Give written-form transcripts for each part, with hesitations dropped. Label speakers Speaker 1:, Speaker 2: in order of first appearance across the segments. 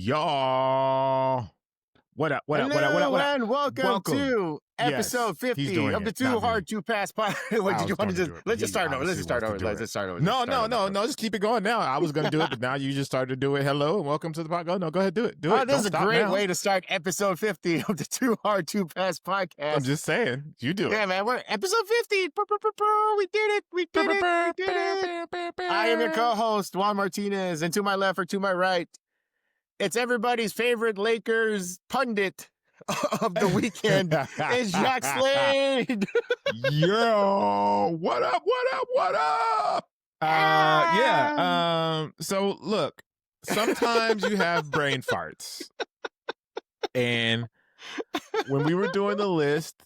Speaker 1: Y'all. What up? What up? What up? What up?
Speaker 2: Hello
Speaker 1: What up?
Speaker 2: and welcome to
Speaker 1: Yes,
Speaker 2: episode
Speaker 1: he's
Speaker 2: 50
Speaker 1: doing
Speaker 2: of the
Speaker 1: it,
Speaker 2: Too
Speaker 1: not me.
Speaker 2: Hard to Pass podcast. Wait,
Speaker 1: I
Speaker 2: did you
Speaker 1: was
Speaker 2: want to
Speaker 1: going
Speaker 2: just
Speaker 1: do it,
Speaker 2: let's
Speaker 1: but
Speaker 2: just
Speaker 1: he
Speaker 2: start over? Let's
Speaker 1: obviously
Speaker 2: just start
Speaker 1: wants to
Speaker 2: over.
Speaker 1: do
Speaker 2: Let's
Speaker 1: it.
Speaker 2: just start over.
Speaker 1: No. Just keep it going now. I was going to do it, but now you just started to do it. Hello and welcome to the podcast. No, go ahead, do it. Do it.
Speaker 2: This
Speaker 1: Don't
Speaker 2: is a
Speaker 1: stop
Speaker 2: great
Speaker 1: now.
Speaker 2: way to start episode 50 of the Too Hard to Pass podcast.
Speaker 1: I'm just saying, you do it.
Speaker 2: Yeah, man, we're episode 50. We did it. We did it. We did it. I am your co-host, Juan Martinez, and to my left or to my right, it's everybody's favorite Lakers pundit of the weekend is Jacques Slade.
Speaker 1: Yo, what up? What up? What up? So look, sometimes you have brain farts, and when we were doing the list,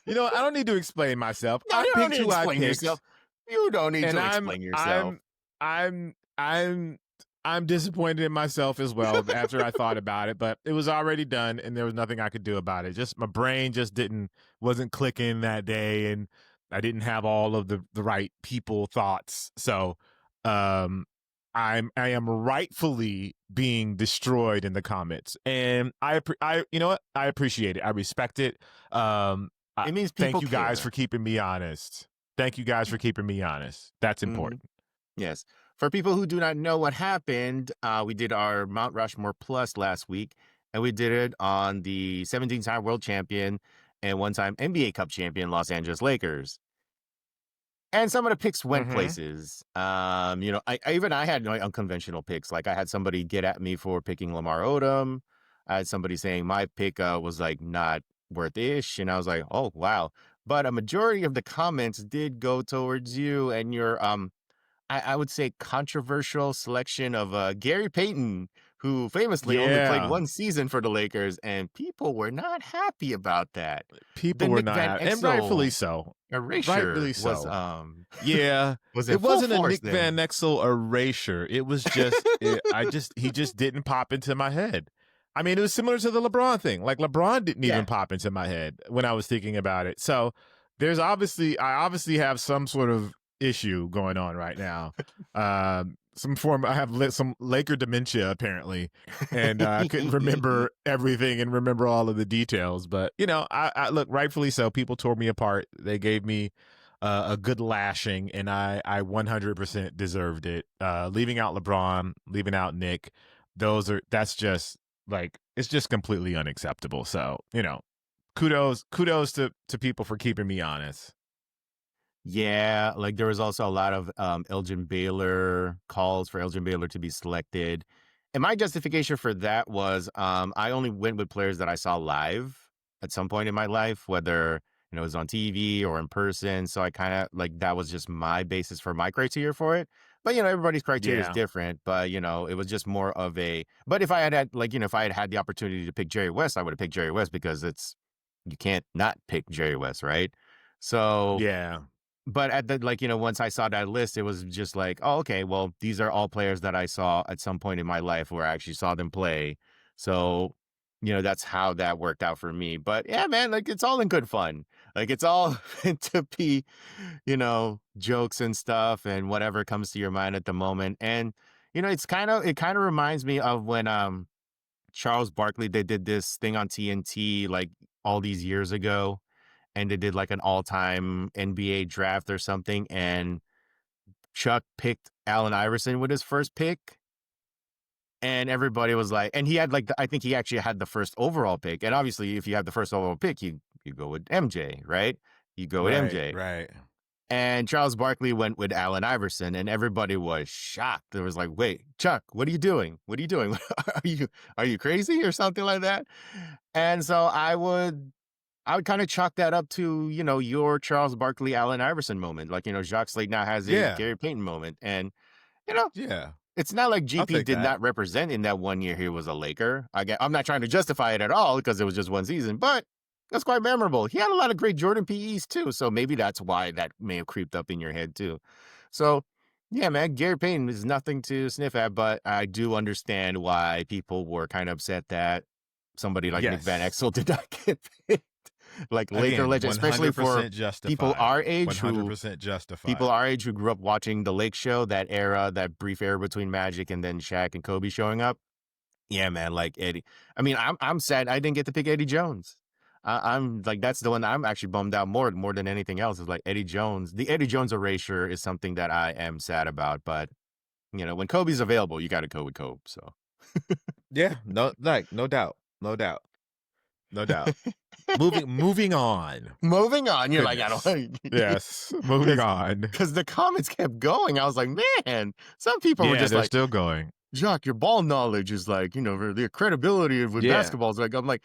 Speaker 1: I don't need to explain myself.
Speaker 2: No,
Speaker 1: I
Speaker 2: you don't
Speaker 1: picked
Speaker 2: need
Speaker 1: who
Speaker 2: to
Speaker 1: I
Speaker 2: explain
Speaker 1: picked.
Speaker 2: yourself. You don't need
Speaker 1: And
Speaker 2: to explain yourself.
Speaker 1: I'm disappointed in myself as well after I thought about it, but it was already done and there was nothing I could do about it. Just my brain just wasn't clicking that day, and I didn't have all of the right people thoughts. So I am rightfully being destroyed in the comments, and I you know what? I appreciate it. I respect it.
Speaker 2: It means people
Speaker 1: thank you guys
Speaker 2: care.
Speaker 1: for keeping me honest. Thank you guys for keeping me honest. That's important.
Speaker 2: Yes. For people who do not know what happened, we did our Mount Rushmore Plus last week, and we did it on the 17-time world champion and one-time NBA Cup champion Los Angeles Lakers. And some of the picks went places. I had unconventional picks. Like I had somebody get at me for picking Lamar Odom. I had somebody saying my pick was like not worth-ish, and I was like, oh wow. But a majority of the comments did go towards you and your I would say controversial selection of Gary Payton, who famously only played one season for the Lakers, and people were not happy about that.
Speaker 1: People were not happy, and rightfully so.
Speaker 2: Erasure was was
Speaker 1: it wasn't a Nick
Speaker 2: then.
Speaker 1: Van Exel erasure. It was just he just didn't pop into my head. I mean, it was similar to the LeBron thing. Like LeBron didn't even pop into my head when I was thinking about it. So I obviously have some sort of issue going on right now. I have some Laker dementia apparently, and I couldn't remember everything and remember all of the details. But I look, rightfully so. People tore me apart. They gave me a good lashing, and I 100% deserved it. Leaving out LeBron, leaving out Nick, that's just like, it's just completely unacceptable. So kudos to people for keeping me honest.
Speaker 2: Yeah, like there was also a lot of Elgin Baylor calls for Elgin Baylor to be selected. And my justification for that was I only went with players that I saw live at some point in my life, whether it was on TV or in person. So I kind of like, that was just my basis for my criteria for it. But everybody's criteria is different. But it was just more of but if I had if I had the opportunity to pick Jerry West, I would have picked Jerry West, because you can't not pick Jerry West, right? So
Speaker 1: yeah.
Speaker 2: But at the once I saw that list, it was just like, oh, okay, well, these are all players that I saw at some point in my life where I actually saw them play. So, that's how that worked out for me. But yeah, man, like it's all in good fun. Like it's all meant to be, jokes and stuff and whatever comes to your mind at the moment. And, it kind of reminds me of when Charles Barkley, they did this thing on TNT like all these years ago. And they did like an all-time NBA draft or something. And Chuck picked Allen Iverson with his first pick. And everybody was like, and he had I think he actually had the first overall pick. And obviously, if you have the first overall pick, you go with MJ, right? You go with MJ.
Speaker 1: Right.
Speaker 2: And Charles Barkley went with Allen Iverson, and everybody was shocked. It was like, wait, Chuck, what are you doing? What are you doing? Are you crazy or something like that? And so I would kind of chalk that up to, your Charles Barkley, Allen Iverson moment. Like, Jacques Slade now has a Gary Payton moment. And, it's not like GP did not represent in that 1 year he was a Laker. I'm not trying to justify it at all because it was just one season, but that's quite memorable. He had a lot of great Jordan PEs too. So maybe that's why that may have creeped up in your head too. So yeah, man, Gary Payton is nothing to sniff at, but I do understand why people were kind of upset that somebody like Nick Van Exel did not get picked. Like Laker legend, especially for people our age who grew up watching the Lake Show, that era, that brief era between Magic and then Shaq and Kobe showing up. Yeah, man, like Eddie. I mean, I'm sad I didn't get to pick Eddie Jones. I'm like that's the one I'm actually bummed out more than anything else is like Eddie Jones. The Eddie Jones erasure is something that I am sad about, but when Kobe's available, you got to go with Kobe. So
Speaker 1: Yeah, no doubt, no doubt, no doubt. Moving on.
Speaker 2: moving on, you're like I
Speaker 1: Goodness.
Speaker 2: don't
Speaker 1: Yes, moving
Speaker 2: because
Speaker 1: on.
Speaker 2: because the comments kept going. I was like, man, some people were
Speaker 1: Yeah,
Speaker 2: just
Speaker 1: they're
Speaker 2: like,
Speaker 1: still going.
Speaker 2: Jacques, your ball knowledge is like the credibility with
Speaker 1: Yeah,
Speaker 2: basketball is like I'm like.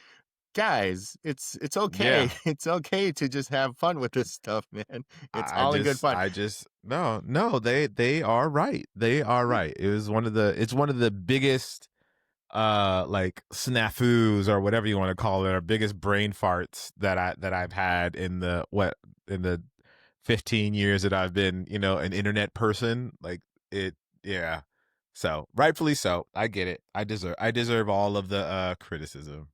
Speaker 2: Guys, it's okay.
Speaker 1: yeah.
Speaker 2: It's okay to just have fun with this stuff, man. It's
Speaker 1: I
Speaker 2: all in good
Speaker 1: just,
Speaker 2: fun.
Speaker 1: I just, no. They are right. They are right. It's one of the biggest, like snafus or whatever you want to call it, or biggest brain farts that I've had in the 15 years that I've been, an internet person. Like it, yeah. So rightfully so. I get it. I deserve all of the criticism.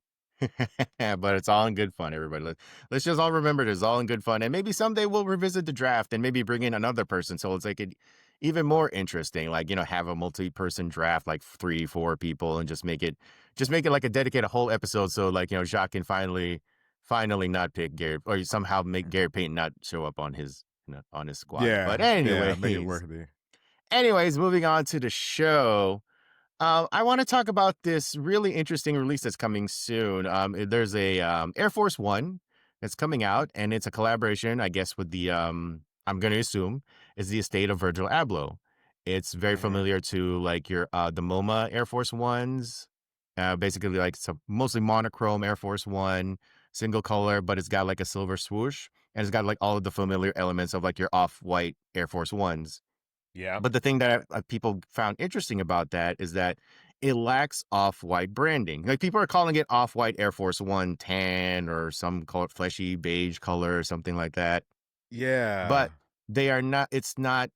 Speaker 2: But it's all in good fun, everybody. Let's just all remember it is all in good fun. And maybe someday we'll revisit the draft and maybe bring in another person. So it's like even more interesting, like, have a multi-person draft, like 3, 4 people and just make it like a dedicated whole episode. So like, Jacques can finally not pick Gary or somehow make Gary Payton not show up on his, on his squad. But
Speaker 1: Yeah, make it worthy.
Speaker 2: anyways, moving on to the show. I want to talk about this really interesting release that's coming soon. There's a Air Force One that's coming out, and it's a collaboration, I guess, with the I'm going to assume is the estate of Virgil Abloh. It's very familiar to like your the MoMA Air Force Ones. Basically, like it's a mostly monochrome Air Force One, single color, but it's got like a silver swoosh, and it's got like all of the familiar elements of like your off-white Air Force Ones.
Speaker 1: Yeah.
Speaker 2: But the thing that people found interesting about that is that it lacks off-white branding. Like people are calling it off-white Air Force One tan or some call it fleshy beige color or something like that.
Speaker 1: Yeah.
Speaker 2: But they are not. It's not.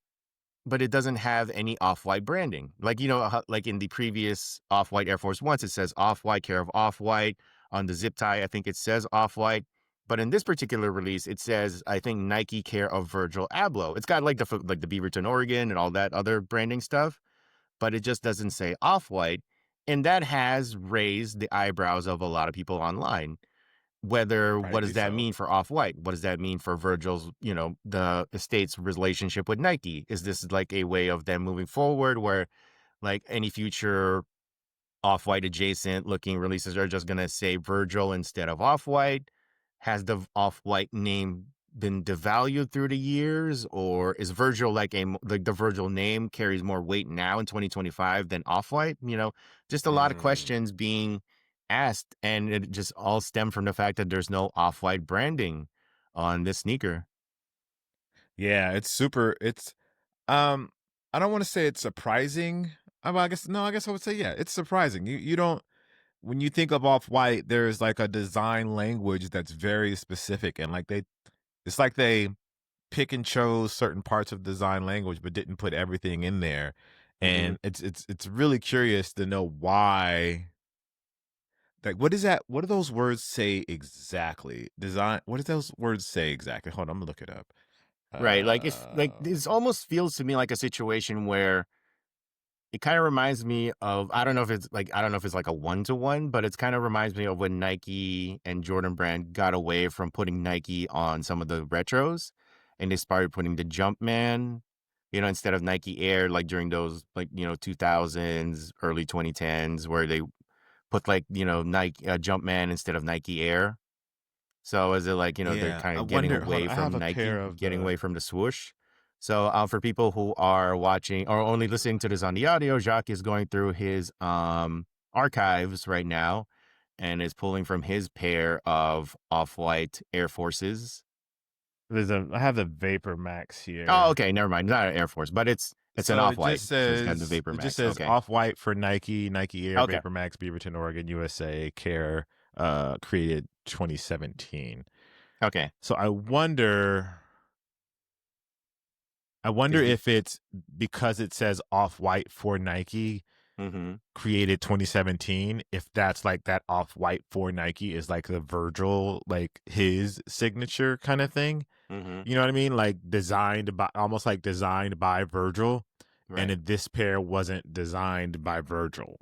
Speaker 2: But it doesn't have any off-white branding. Like like in the previous off-white Air Force Ones, it says off-white care of off-white on the zip tie. I think it says off-white. But in this particular release, it says, I think, Nike care of Virgil Abloh. It's got like the Beaverton, Oregon and all that other branding stuff, but it just doesn't say off-white. And that has raised the eyebrows of a lot of people online. What does
Speaker 1: Rightly
Speaker 2: that
Speaker 1: so.
Speaker 2: mean for off-white? What does that mean for Virgil's, the estate's relationship with Nike? Is this like a way of them moving forward where like any future off-white adjacent looking releases are just going to say Virgil instead of off-white? Has the off-white name been devalued through the years, or is Virgil like the Virgil name carries more weight now in 2025 than off-white? Just a lot of
Speaker 1: Mm.
Speaker 2: questions being asked, and it just all stemmed from the fact that there's no off-white branding on this sneaker.
Speaker 1: Yeah, it's super. Um, I don't want to say it's surprising. Well, I guess no. I guess I would say yeah, it's surprising. You don't when you think of off white, there's like a design language that's very specific, and like it's like they pick and chose certain parts of design language, but didn't put everything in there.
Speaker 2: Mm-hmm.
Speaker 1: And it's really curious to know why. Like, what is that? What do those words say exactly? Design. What do those words say exactly? Hold on, I'm gonna look it up.
Speaker 2: Right. Like if like this almost feels to me like a situation where it kind of reminds me of I don't know if it's like a one-to-one, but it's kind of reminds me of when Nike and Jordan Brand got away from putting Nike on some of the retros and they started putting the Jumpman, instead of Nike Air, like during those 2000s, early 2010s, where they put like, Nike Jumpman instead of Nike Air. So is it like, they're
Speaker 1: Yeah,
Speaker 2: kind
Speaker 1: I
Speaker 2: of getting
Speaker 1: wonder. Hold
Speaker 2: away
Speaker 1: on, I have
Speaker 2: from
Speaker 1: a pair
Speaker 2: Nike,
Speaker 1: of
Speaker 2: getting
Speaker 1: the.
Speaker 2: away from the swoosh? So for people who are watching or only listening to this on the audio, Jacques is going through his archives right now and is pulling from his pair of off-white Air Forces.
Speaker 1: I have the Vapor Max
Speaker 2: Oh,
Speaker 1: here.
Speaker 2: okay, never mind. Not an Air Force, but it's an
Speaker 1: So
Speaker 2: off-white. So it's got the Vapor
Speaker 1: it just
Speaker 2: Max.
Speaker 1: says
Speaker 2: Okay.
Speaker 1: off white for Nike, Nike Air,
Speaker 2: Okay.
Speaker 1: Vapor Max, Beaverton, Oregon, USA, Care, created 2017.
Speaker 2: Okay.
Speaker 1: So I wonder
Speaker 2: Is the
Speaker 1: if it's because it says off white for Nike,
Speaker 2: mm-hmm.
Speaker 1: created 2017, if that's like that off white for Nike is like the Virgil, like his signature kind of thing.
Speaker 2: Mm-hmm.
Speaker 1: You know what I mean? Like almost like designed by Virgil. And
Speaker 2: Right.
Speaker 1: then this pair wasn't designed by Virgil.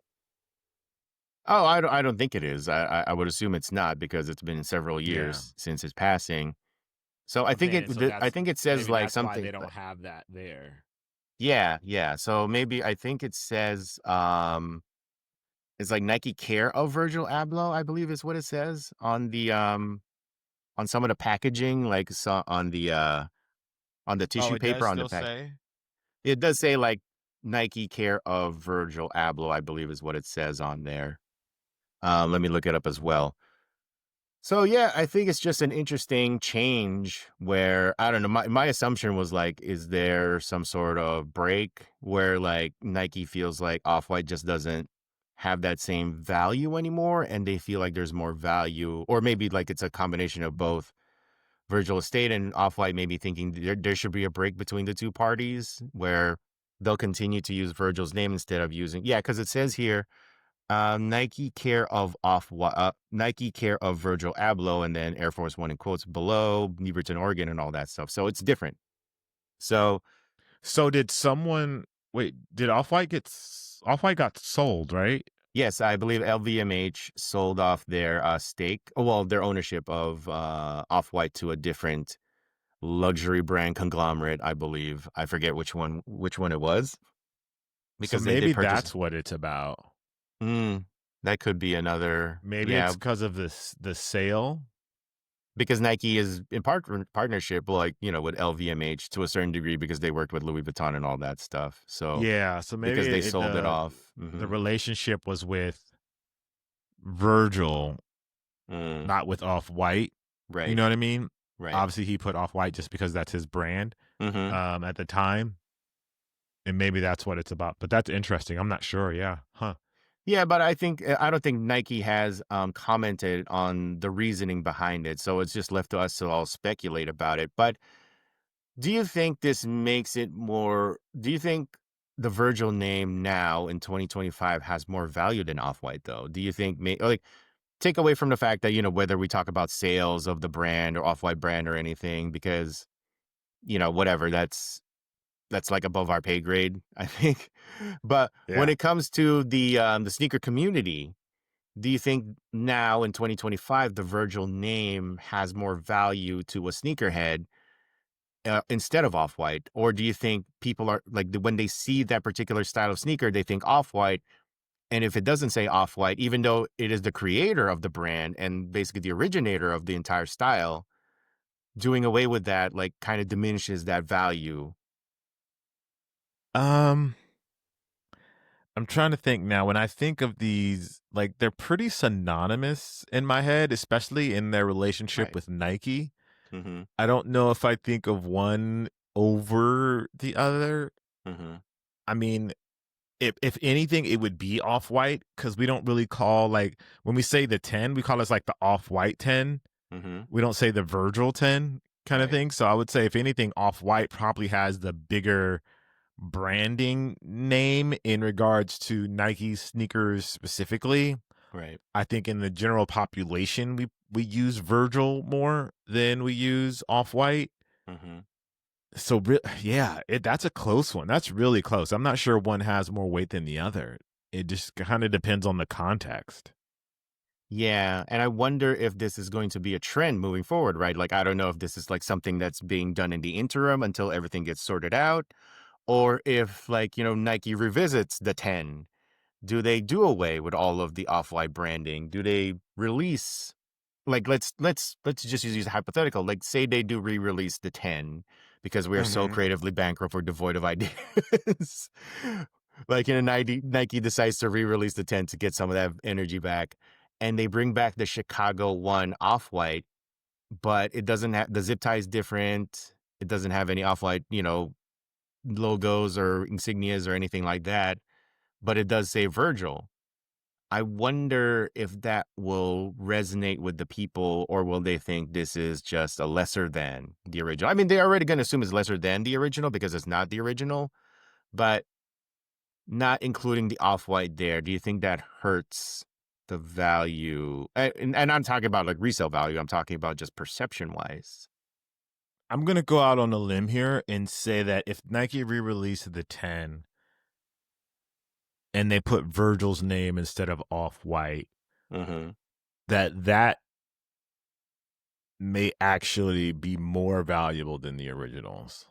Speaker 2: Oh, I don't think it is. I would assume it's not because it's been several
Speaker 1: Yeah.
Speaker 2: years since his passing. So I think
Speaker 1: Okay, so
Speaker 2: I
Speaker 1: that's
Speaker 2: think it says
Speaker 1: maybe
Speaker 2: like
Speaker 1: that's why
Speaker 2: something.
Speaker 1: they don't have that there.
Speaker 2: Yeah, yeah. So maybe I think it says it's like Nike Care of Virgil Abloh, I believe is what it says on some of the packaging, like so on the
Speaker 1: Oh,
Speaker 2: tissue
Speaker 1: it does
Speaker 2: paper on the
Speaker 1: still
Speaker 2: pack.
Speaker 1: say?
Speaker 2: It does say like Nike Care of Virgil Abloh, I believe is what it says on there. Let me look it up as well. So yeah, I think it's just an interesting change where I don't know. My assumption was like, is there some sort of break where like Nike feels like Off-White just doesn't have that same value anymore, and they feel like there's more value, or maybe like it's a combination of both. Virgil Estate and Off-White maybe thinking there should be a break between the two parties where they'll continue to use Virgil's name instead of using, yeah, because it says here Nike care of Virgil Abloh, and then Air Force One in quotes below, Beaverton, Oregon, and all that stuff. So it's different. So
Speaker 1: So did someone wait, did Off-White got sold, right?
Speaker 2: yes, I believe LVMH sold off their stake, well, their ownership of Off White to a different luxury brand conglomerate. I believe I forget which one it was
Speaker 1: So
Speaker 2: because they
Speaker 1: maybe
Speaker 2: did purchase.
Speaker 1: that's what it's about.
Speaker 2: Mm, that could be another,
Speaker 1: Maybe
Speaker 2: yeah.
Speaker 1: it's because of this the sale.
Speaker 2: Because Nike is in partnership, like, you know, with LVMH to a certain degree because they worked with Louis Vuitton and all that stuff. So
Speaker 1: Yeah, so maybe
Speaker 2: because they
Speaker 1: it
Speaker 2: sold it off.
Speaker 1: the relationship was with Virgil,
Speaker 2: Mm,
Speaker 1: not with Off-White. You
Speaker 2: right,
Speaker 1: know what I mean?
Speaker 2: right.
Speaker 1: Obviously, he put Off-White just because that's his brand
Speaker 2: Hmm.
Speaker 1: at the time, and maybe that's what it's about. But that's interesting. I'm not sure. Yeah. Huh.
Speaker 2: Yeah, but I don't think Nike has commented on the reasoning behind it. So it's just left to us to all speculate about it. But do you think this makes it more? Do you think the Virgil name now in 2025 has more value than Off White though? Do you think like take away from the fact that, you know, whether we talk about sales of the brand or Off-White brand or anything, because, you know, whatever, that's like above our pay grade, I think. But when
Speaker 1: Yeah.
Speaker 2: it comes to the sneaker community, do you think now in 2025 the Virgil name has more value to a sneakerhead instead of Off-White? Or do you think people are like when they see that particular style of sneaker, they think Off-White, and if it doesn't say Off-White, even though it is the creator of the brand and basically the originator of the entire style, doing away with that, like, kind of diminishes that value.
Speaker 1: Um, I'm trying to think now. When I think of these, like they're pretty synonymous in my head, especially in their relationship
Speaker 2: Right.
Speaker 1: with Nike.
Speaker 2: Mm-hmm.
Speaker 1: I don't know if I think of one over the other.
Speaker 2: Mm-hmm.
Speaker 1: I mean, if anything, it would be Off-White because we don't really call like when we say the 10, we call it like the Off-White 10.
Speaker 2: Mm-hmm.
Speaker 1: We don't say the Virgil 10 kind of
Speaker 2: Right.
Speaker 1: thing. So I would say if anything, Off-White probably has the bigger branding name in regards to Nike sneakers specifically.
Speaker 2: Right.
Speaker 1: I think in the general population, we use Virgil more than we use Off-White.
Speaker 2: Mm-hmm.
Speaker 1: So yeah, that's a close one. That's really close. I'm not sure one has more weight than the other. It just kind of depends on the context.
Speaker 2: Yeah, and I wonder if this is going to be a trend moving forward, right? Like, I don't know if this is like something that's being done in the interim until everything gets sorted out, or if, like, you know, Nike revisits the 10. Do they do away with all of the Off-White branding? Do they release, like, let's just use a hypothetical. Like, say they do re-release the 10 because we are so
Speaker 1: Hmm.
Speaker 2: creatively bankrupt or devoid of ideas. Like, you know, Nike decides to re-release the 10 to get some of that energy back, and they bring back the Chicago one Off-White, but it doesn't have the zip tie is different. It doesn't have any Off-White, you know, logos or insignias or anything like that, but it does say Virgil. I wonder if that will resonate with the people, or will they think this is just a lesser than the original? I mean, they're already going to assume it's lesser than the original because it's not the original, but not including the Off-White there. Do you think that hurts the value? And I'm talking about like resale value. I'm talking about just perception wise.
Speaker 1: I'm gonna go out on a limb here and say that if Nike re-released the 10, and they put Virgil's name instead of Off-White,
Speaker 2: Mm-hmm.
Speaker 1: that may actually be more valuable than the originals.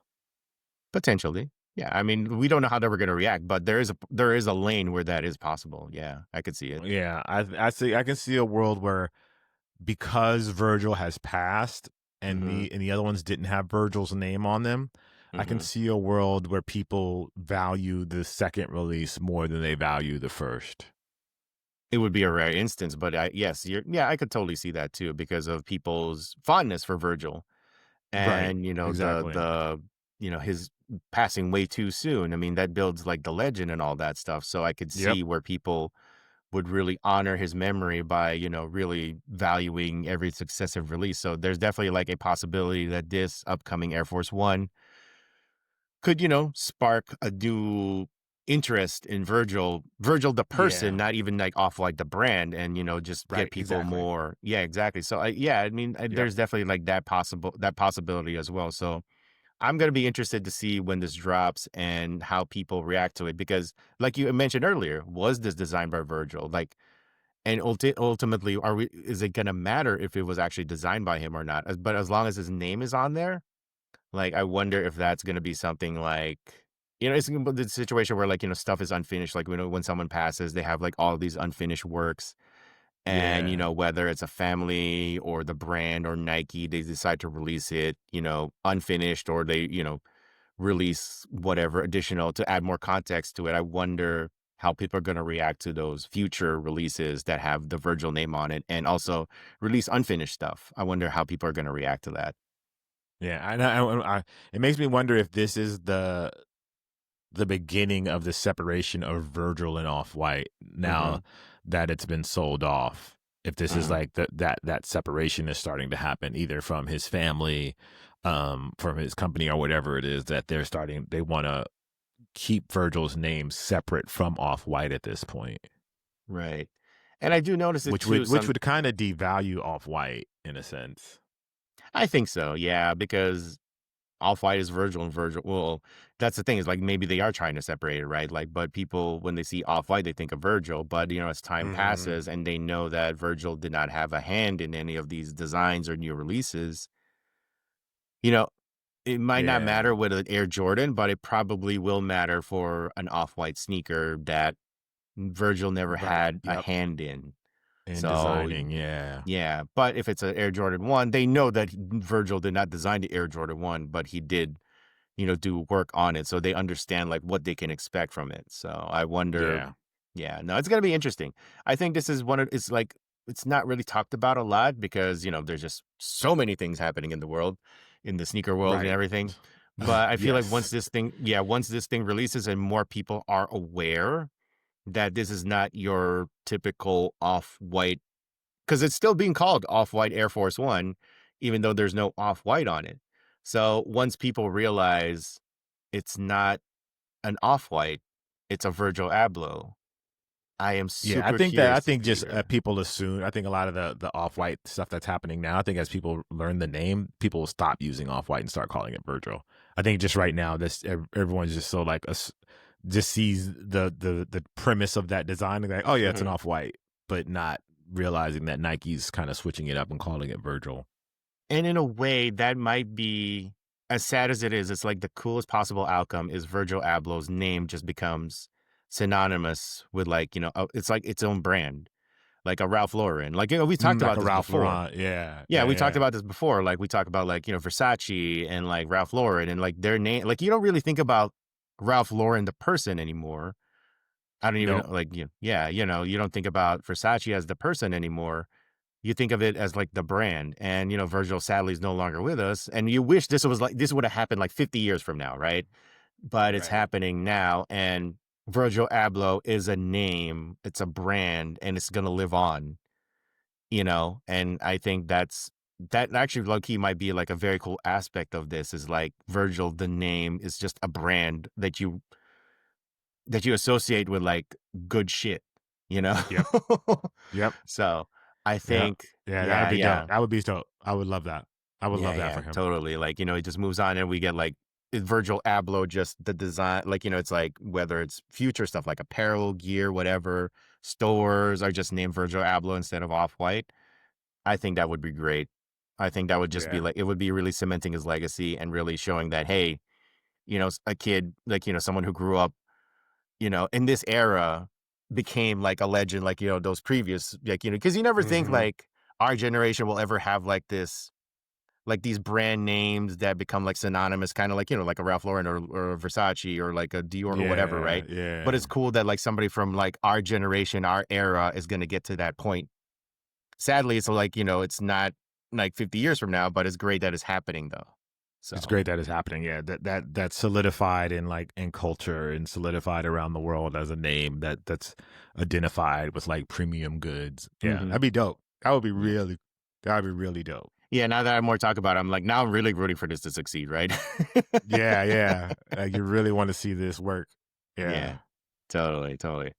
Speaker 2: Potentially. Yeah. I mean, we don't know how they were going to react, but there is a lane where that is possible. Yeah, I could see it.
Speaker 1: Yeah, I can see a world where, because Virgil has passed and
Speaker 2: Mm-hmm.
Speaker 1: the other ones didn't have Virgil's name on them, I can
Speaker 2: Mm-hmm.
Speaker 1: see a world where people value the second release more than they value the first.
Speaker 2: It would be a rare instance, but I could totally see that too because of people's fondness for Virgil
Speaker 1: Right.
Speaker 2: and
Speaker 1: Exactly.
Speaker 2: his passing way too soon. I mean, that builds like the legend and all that stuff. So I could
Speaker 1: Yep.
Speaker 2: see where people would really honor his memory by, really valuing every successive release. So there's definitely like a possibility that this upcoming Air Force One could, spark a new interest in Virgil the person,
Speaker 1: Yeah.
Speaker 2: not even like Off-White the brand, and just get
Speaker 1: Right.
Speaker 2: people
Speaker 1: Exactly.
Speaker 2: more. Yeah, exactly. So I mean,
Speaker 1: Yep.
Speaker 2: there's definitely like that possibility as well. So I'm gonna be interested to see when this drops and how people react to it because, like you mentioned earlier, was this designed by Virgil? Like, and ultimately, is it gonna matter if it was actually designed by him or not? But as long as his name is on there, like, I wonder if that's gonna be something like, it's gonna be the situation where, like, stuff is unfinished. Like, when someone passes, they have like all these unfinished works, and
Speaker 1: Yeah.
Speaker 2: whether it's a family or the brand or Nike, they decide to release it, unfinished, or they, release whatever additional to add more context to it. I wonder how people are going to react to those future releases that have the Virgil name on it and also release unfinished stuff. I wonder how people are going to react to that.
Speaker 1: Yeah. It makes me wonder if this is the beginning of the separation of Virgil and Off-White now
Speaker 2: Mm-hmm.
Speaker 1: that it's been sold off. If this is
Speaker 2: Mm-hmm.
Speaker 1: like that separation is starting to happen either from his family, from his company or whatever it is that they want to keep Virgil's name separate from Off-White at this point,
Speaker 2: Right. And I do notice it
Speaker 1: which
Speaker 2: too.
Speaker 1: would kind of devalue Off-White in a sense.
Speaker 2: I think so. Yeah. Because Off-White is Virgil and Virgil. Well, that's the thing is like maybe they are trying to separate it, right? Like, but people, when they see Off-White, they think of Virgil. But, as time
Speaker 1: Mm-hmm.
Speaker 2: passes and they know that Virgil did not have a hand in any of these designs or new releases, you know, it might not
Speaker 1: Yeah.
Speaker 2: matter with an Air Jordan, but it probably will matter for an Off-White sneaker that Virgil never
Speaker 1: Right.
Speaker 2: had a
Speaker 1: Yep.
Speaker 2: hand in.
Speaker 1: In
Speaker 2: So,
Speaker 1: designing, yeah.
Speaker 2: yeah. But if it's an Air Jordan 1, they know that Virgil did not design the Air Jordan 1, but he did, do work on it. So they understand like what they can expect from it. So I wonder,
Speaker 1: Yeah.
Speaker 2: yeah, no, it's gonna be interesting. I think this is it's like it's not really talked about a lot because, there's just so many things happening in the world, in the sneaker world and
Speaker 1: Right.
Speaker 2: everything. But I feel like
Speaker 1: Yes.
Speaker 2: once this thing releases and more people are aware that this is not your typical Off-White, because it's still being called Off-White Air Force One, even though there's no Off-White on it. So once people realize it's not an Off-White, it's a Virgil Abloh, I am
Speaker 1: Yeah,
Speaker 2: super
Speaker 1: I
Speaker 2: curious to
Speaker 1: think
Speaker 2: see
Speaker 1: just
Speaker 2: where.
Speaker 1: people assume. I think a lot of the Off-White stuff that's happening now. I think as people learn the name, people will stop using Off-White and start calling it Virgil. I think just right now, everyone's just so like just sees the premise of that design and like, oh yeah, it's an
Speaker 2: Mhm.
Speaker 1: Off-White, but not realizing that Nike's kind of switching it up and calling it Virgil.
Speaker 2: And in a way, that might be, as sad as it is, it's like the coolest possible outcome is Virgil Abloh's name just becomes synonymous with like, it's like its own brand, like a Ralph Lauren. Like, we talked
Speaker 1: Like
Speaker 2: about
Speaker 1: a
Speaker 2: this
Speaker 1: Ralph
Speaker 2: before.
Speaker 1: Lauren. Yeah,
Speaker 2: Yeah, we talked
Speaker 1: yeah.
Speaker 2: about this before. Like, we talk about like, Versace and like Ralph Lauren and like their name. Like, you don't really think about Ralph Lauren, the person, anymore. I don't even know,
Speaker 1: Nope.
Speaker 2: like, yeah, you don't think about Versace as the person anymore. You think of it as like the brand. And, Virgil sadly is no longer with us. And you wish this would have happened like 50 years from now, right? But it's
Speaker 1: Right.
Speaker 2: happening now. And Virgil Abloh is a name, it's a brand, and it's going to live on, And I think that actually low key might be like a very cool aspect of this is like Virgil, the name is just a brand that you associate with like good shit, you know?
Speaker 1: Yep. Yep.
Speaker 2: So I
Speaker 1: Yep.
Speaker 2: think,
Speaker 1: Yeah, that'd
Speaker 2: yeah,
Speaker 1: be dope.
Speaker 2: yeah,
Speaker 1: That would be dope. I would love that. I would
Speaker 2: yeah,
Speaker 1: love that
Speaker 2: yeah,
Speaker 1: for him.
Speaker 2: totally. Like, it just moves on and we get like is Virgil Abloh just the design? Like, it's like whether it's future stuff like apparel, gear, whatever, stores are just named Virgil Abloh instead of Off-White. I think that would be great. I think that would just be
Speaker 1: Yeah.
Speaker 2: like, it would be really cementing his legacy and really showing that, hey, a kid, like, someone who grew up, in this era became like a legend, like, those previous, like, because you never think
Speaker 1: Hmm.
Speaker 2: like our generation will ever have like this, like these brand names that become like synonymous, kind of like, like a Ralph Lauren or a Versace or like a Dior or whatever,
Speaker 1: Yeah.
Speaker 2: right? But
Speaker 1: Yeah.
Speaker 2: it's cool that like somebody from like our generation, our era is going to get to that point. Sadly, it's like, it's not like 50 years from now, but it's great that it's happening though.
Speaker 1: It's
Speaker 2: So,
Speaker 1: great that it's happening. Yeah, that's solidified in like in culture and solidified around the world as a name that's identified with like premium goods. Yeah,
Speaker 2: mhm.
Speaker 1: that'd be dope. That would be
Speaker 2: Yeah.
Speaker 1: really that'd be really dope.
Speaker 2: Yeah. Now that I more talk about it, I'm like, now I'm really rooting for this to succeed, right?
Speaker 1: Yeah, yeah. You really want to see this work.
Speaker 2: Yeah.
Speaker 1: Yeah.
Speaker 2: Totally. Totally.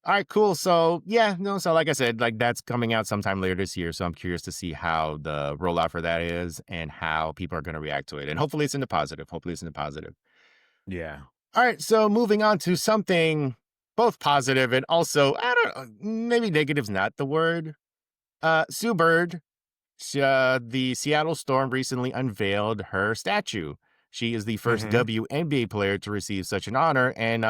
Speaker 2: All right, cool. So yeah, no, so like I said, like that's coming out sometime later this year. So I'm curious to see how the rollout for that is and how people are going to react to it. And hopefully it's in the positive. Hopefully it's in the positive.
Speaker 1: Yeah.
Speaker 2: All right, so moving on to something both positive and also, I don't know, maybe negative's not the word. Sue Bird, the Seattle Storm recently unveiled her statue. She is the first
Speaker 1: Hmm.
Speaker 2: WNBA player to receive such an honor, and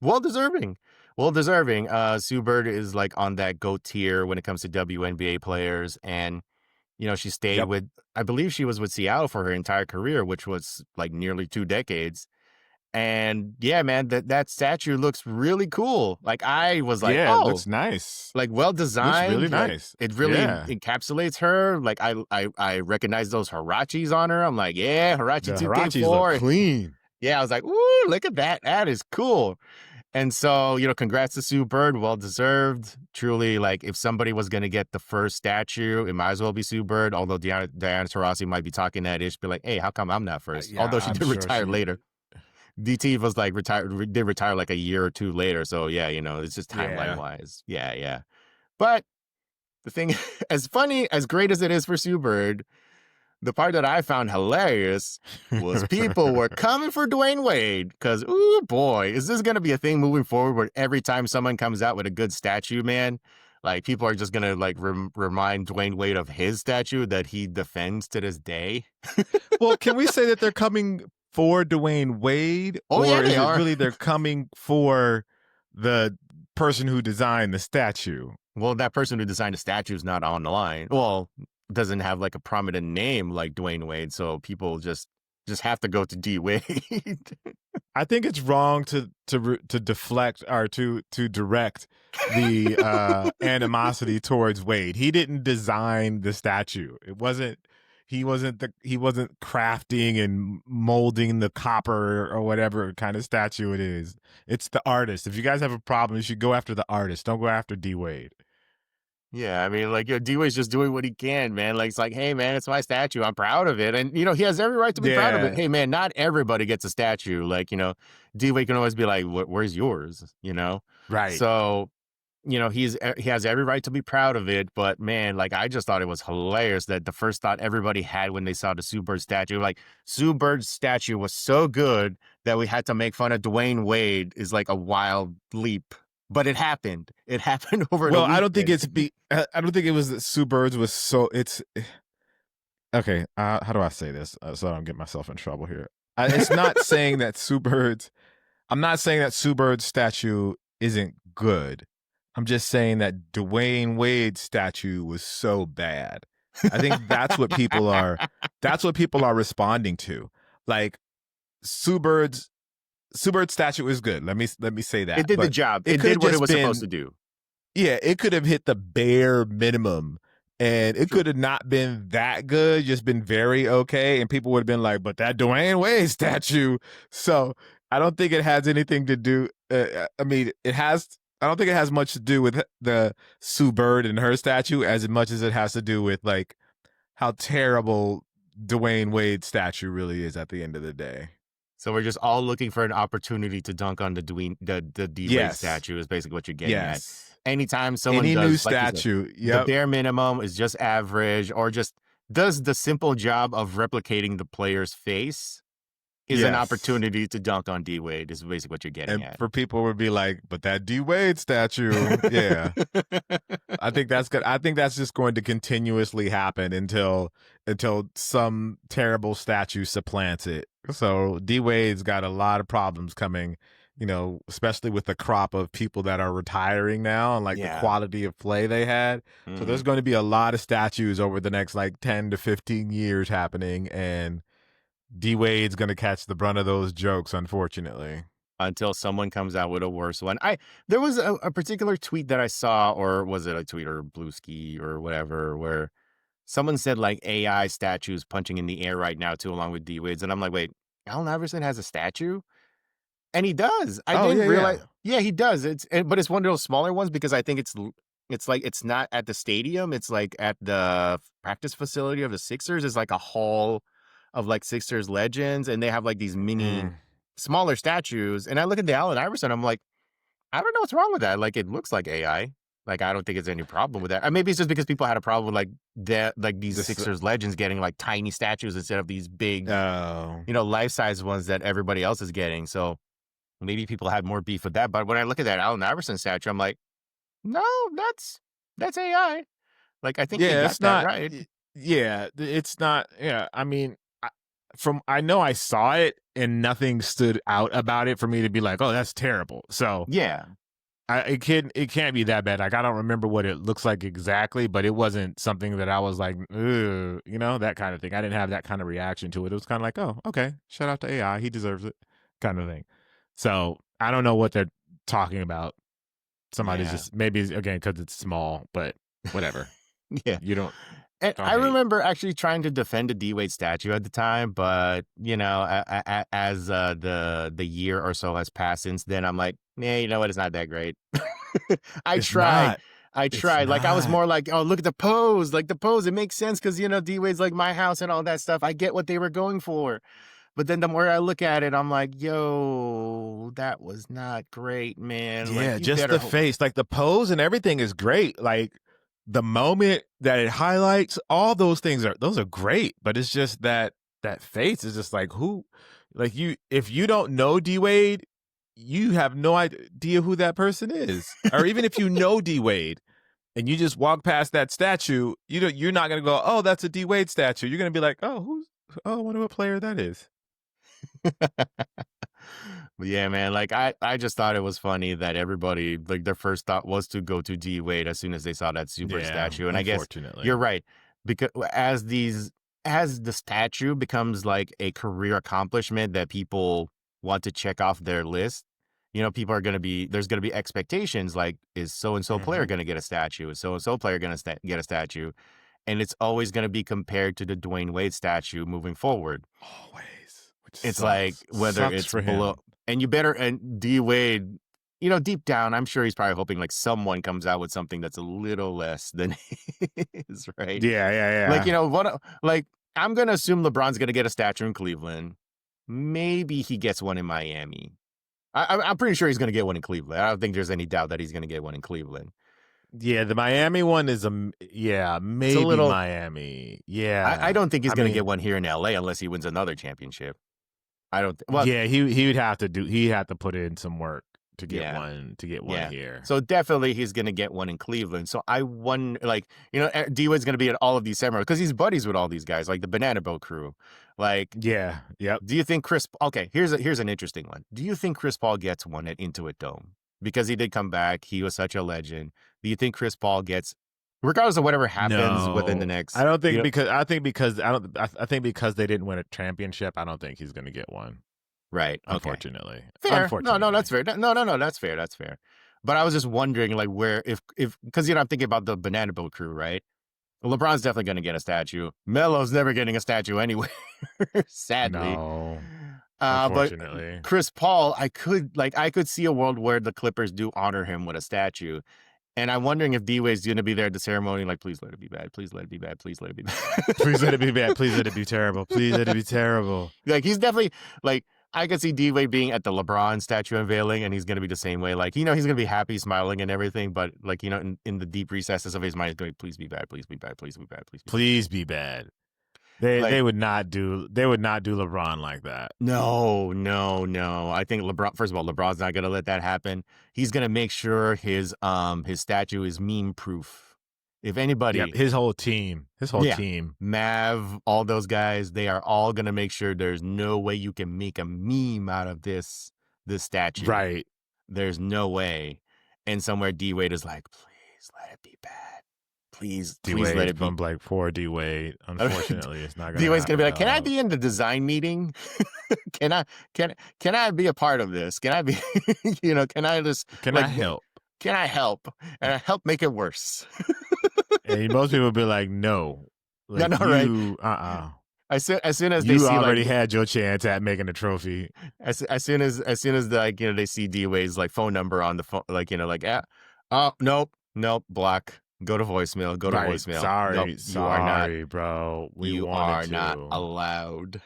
Speaker 2: well deserving. Well deserving. Sue Bird is like on that GOAT tier when it comes to WNBA players, and she stayed
Speaker 1: Yep.
Speaker 2: with. I believe she was with Seattle for her entire career, which was like nearly 2 decades. And yeah, man, that statue looks really cool. Like I was like,
Speaker 1: Yeah, it
Speaker 2: oh,
Speaker 1: looks nice.
Speaker 2: like well
Speaker 1: Looks really
Speaker 2: designed, like
Speaker 1: nice.
Speaker 2: it really
Speaker 1: Yeah.
Speaker 2: encapsulates her. Like I recognize those Hirachis on her. I'm like, yeah, Hirachi
Speaker 1: The Hirachis look
Speaker 2: 2K4.
Speaker 1: clean.
Speaker 2: Yeah, I was like, ooh, look at that. That is cool. And so, congrats to Sue Bird. Well deserved. Truly, like if somebody was gonna get the first statue, it might as well be Sue Bird. Although Diana Taurasi might be talking that ish, be like, hey, how come I'm not first?
Speaker 1: Yeah,
Speaker 2: Although she
Speaker 1: I'm
Speaker 2: did
Speaker 1: sure
Speaker 2: retire
Speaker 1: she.
Speaker 2: later. DT was like did retire like a year or two later. So yeah, it's just timeline
Speaker 1: Yeah.
Speaker 2: wise. Yeah, yeah. But the thing, as funny, as great as it is for Sue Bird, the part that I found hilarious was people were coming for Dwayne Wade. Because, ooh, boy, is this going to be a thing moving forward where every time someone comes out with a good statue, man, like people are just going to like remind Dwayne Wade of his statue that he defends to this day?
Speaker 1: Well, can we say that they're coming for Dwayne Wade,
Speaker 2: Oh, yeah,
Speaker 1: or
Speaker 2: they
Speaker 1: is it
Speaker 2: are.
Speaker 1: really they're coming for the person who designed the statue?
Speaker 2: Well, that person who designed the statue is not on the line. Well, doesn't have like a prominent name like Dwayne Wade, so people just have to go to D Wade.
Speaker 1: I think it's wrong to deflect or to direct the animosity towards Wade. He didn't design the statue. It wasn't. He wasn't crafting and molding the copper or whatever kind of statue it is. It's the artist. If you guys have a problem, you should go after the artist. Don't go after D Wade.
Speaker 2: Yeah, I mean, like, D Wade's just doing what he can, man. Like, it's like, hey, man, it's my statue. I'm proud of it. And, he has every right to be proud of it.
Speaker 1: Yeah.
Speaker 2: Hey, man, not everybody gets a statue. Like, D Wade can always be like, where's yours?
Speaker 1: Right.
Speaker 2: So, he has every right to be proud of it. But, man, like, I just thought it was hilarious that the first thought everybody had when they saw the Sue Bird statue, like, Sue Bird's statue was so good that we had to make fun of Dwayne Wade is like a wild leap. But it happened. It happened over the
Speaker 1: Well, I
Speaker 2: weekend.
Speaker 1: don't think I don't think it was that Sue Birds was so. It's okay. How do I say this so I don't get myself in trouble here? It's not saying that Sue Birds. I'm not saying that Sue Bird's statue isn't good. I'm just saying that Dwayne Wade's statue was so bad. I think that's what people are. That's what people are responding to. Like Sue Bird's statue is good. Let me say that
Speaker 2: It did the
Speaker 1: but
Speaker 2: job.
Speaker 1: it
Speaker 2: It
Speaker 1: could have
Speaker 2: did what it
Speaker 1: just
Speaker 2: was
Speaker 1: been.
Speaker 2: supposed to do.
Speaker 1: Yeah, it could have hit the bare minimum and it
Speaker 2: True.
Speaker 1: could have not been that good, just been very okay. And people would have been like, but that Dwayne Wade statue. So I don't think it has anything to do. I mean, I don't think it has much to do with the Sue Bird and her statue as much as it has to do with like how terrible Dwayne Wade's statue really is at the end of the day.
Speaker 2: So we're just all looking for an opportunity to dunk on the D Wade
Speaker 1: Yes.
Speaker 2: statue is basically what you're getting at.
Speaker 1: Yes.
Speaker 2: Anytime someone
Speaker 1: Any
Speaker 2: does
Speaker 1: new
Speaker 2: like you said,
Speaker 1: statue.
Speaker 2: the
Speaker 1: Yep.
Speaker 2: bare minimum is just average or just does the simple job of replicating the player's face, is an
Speaker 1: Yes.
Speaker 2: opportunity to dunk on D Wade. Is basically what you're getting
Speaker 1: And
Speaker 2: at.
Speaker 1: for people would be like, but that D Wade statue, yeah. I think that's good. I think that's just going to continuously happen until some terrible statue supplants it. So D Wade's got a lot of problems coming, especially with the crop of people that are retiring now and like the quality of play they had. So there's going to be a lot of statues over the next like 10 to 15 years happening, and D Wade's going to catch the brunt of those jokes, unfortunately.
Speaker 2: Until someone comes out with a worse one. There was a particular tweet that I saw, or was it a tweet or Blueski or whatever, where someone said like AI statues punching in the air right now too, along with D Wade's, and I'm like, wait, Allen Iverson has a statue, and he does. I didn't realize. Yeah, he does. But it's one of those smaller ones because I think it's like it's not at the stadium. It's like at the practice facility of the Sixers. It's like a hall of like Sixers legends, and they have like these mini. Smaller statues, and I look at the Allen Iverson, I'm like, I don't know what's wrong with that. Like, it looks like AI. Like, I don't think it's any problem with that. Maybe it's just because people had a problem with like these Sixers legends getting like tiny statues instead of these big, life-size ones that everybody else is getting. So maybe people had more beef with that. But when I look at that Allen Iverson statue, I'm like, no, that's AI. Like, I think
Speaker 1: it's
Speaker 2: that
Speaker 1: not
Speaker 2: right.
Speaker 1: Yeah, it's not. Yeah, I mean, I know I saw it and nothing stood out about it for me to be like, oh, that's terrible. So
Speaker 2: yeah,
Speaker 1: it can't be that bad. Like, I don't remember what it looks like exactly, but it wasn't something that I was like, that kind of thing. I didn't have that kind of reaction to it. It was kind of like, oh, okay, shout out to AI, he deserves it, kind of thing. So I don't know what they're talking about. Somebody's just maybe again because it's small, but whatever.
Speaker 2: Yeah,
Speaker 1: you don't.
Speaker 2: And I remember actually trying to defend a D Wade statue at the time, but as the year or so has passed since then, I'm like, yeah, you know what? It's not that great. I tried. Like, I was more like, oh, look at the pose. Like, the pose, it makes sense because D Wade's like my house and all that stuff. I get what they were going for. But then the more I look at it, I'm like, yo, that was not great, man.
Speaker 1: Yeah,
Speaker 2: like,
Speaker 1: just the face, like the pose and everything is great. Like, the moment that it highlights, all those things are great, but it's just that face is just like, who, like, if you don't know D Wade, you have no idea who that person is. Or even if you know D Wade and you just walk past that statue, you're not gonna go, oh, that's a D Wade statue. You're gonna be like, oh, I wonder what player that is.
Speaker 2: But yeah, man, like I just thought it was funny that everybody, like, their first thought was to go to D Wade as soon as they saw that super statue. And I guess you're right, because as the statue becomes like a career accomplishment that people want to check off their list, people are there's going to be expectations like, is so-and-so player going to get a statue? Is so-and-so player going to get a statue? And it's always going to be compared to the Dwyane Wade statue moving forward.
Speaker 1: Always.
Speaker 2: It's like, whether it's below, and D Wade, deep down, I'm sure he's probably hoping like someone comes out with something that's a little less than his, right?
Speaker 1: Yeah.
Speaker 2: Like, I'm gonna assume LeBron's gonna get a statue in Cleveland. Maybe he gets one in Miami. I'm pretty sure he's gonna get one in Cleveland. I don't think there's any doubt that he's gonna get one in Cleveland.
Speaker 1: Yeah, the Miami one is maybe a little, Miami. Yeah,
Speaker 2: I don't think he's gonna get one here in LA unless he wins another championship. I don't.
Speaker 1: Yeah, he would have to he had to put in some work to get one here.
Speaker 2: So definitely he's gonna get one in Cleveland. So I wonder, like, D Wade's gonna be at all of these ceremonies because he's buddies with all these guys, like the Banana Boat crew. Like,
Speaker 1: yep.
Speaker 2: Do you think Okay, here's an interesting one. Do you think Chris Paul gets one at Intuit Dome because he did come back? He was such a legend. Do you think Chris Paul gets? Regardless of whatever happens within the next,
Speaker 1: I don't think I think because they didn't win a championship, I don't think he's going to get one.
Speaker 2: Right. Okay.
Speaker 1: Unfortunately.
Speaker 2: Fair. No, that's fair. No, that's fair. That's fair. But I was just wondering, like, where if because I'm thinking about the Banana Boat crew, right? LeBron's definitely going to get a statue. Melo's never getting a statue anyway, sadly.
Speaker 1: No. Unfortunately.
Speaker 2: But Chris Paul, I could see a world where the Clippers do honor him with a statue. And I'm wondering if D-Wade's going to be there at the ceremony, like, please let it be bad. Please let it be bad. Please let it be bad.
Speaker 1: Please let it be bad. Please let it be terrible. Please let it be terrible.
Speaker 2: Like, he's definitely, like, I could see D-Wade being at the LeBron statue unveiling, and he's going to be the same way. Like, he's going to be happy, smiling and everything, but, like, in the deep recesses of his mind, he's going to be, please be bad. Please be bad. Please be bad. Please be bad.
Speaker 1: Please be bad. They would not do LeBron like that.
Speaker 2: No. I think LeBron. First of all, LeBron's not gonna let that happen. He's gonna make sure his statue is meme proof. If anybody,
Speaker 1: Yep, his whole team,
Speaker 2: Mav, all those guys, they are all gonna make sure there's no way you can make a meme out of this statue.
Speaker 1: Right.
Speaker 2: There's no way. And somewhere D Wade is like, please let it be bad. Please let it be.
Speaker 1: From like poor D Wade. Unfortunately, it's not gonna.
Speaker 2: D Wade's gonna be like, can I be in the design meeting? Can I be a part of this? Can I be? Can I just?
Speaker 1: Can I help?
Speaker 2: Can I help? And help make it worse.
Speaker 1: And most people would be like, no. Like,
Speaker 2: right? As soon as they see,
Speaker 1: already had your chance at making a trophy.
Speaker 2: As soon as they see D Wade's like phone number on the phone, nope, block. Go to voicemail. Go to voicemail.
Speaker 1: Sorry,
Speaker 2: nope, you are not,
Speaker 1: bro.
Speaker 2: You are not allowed.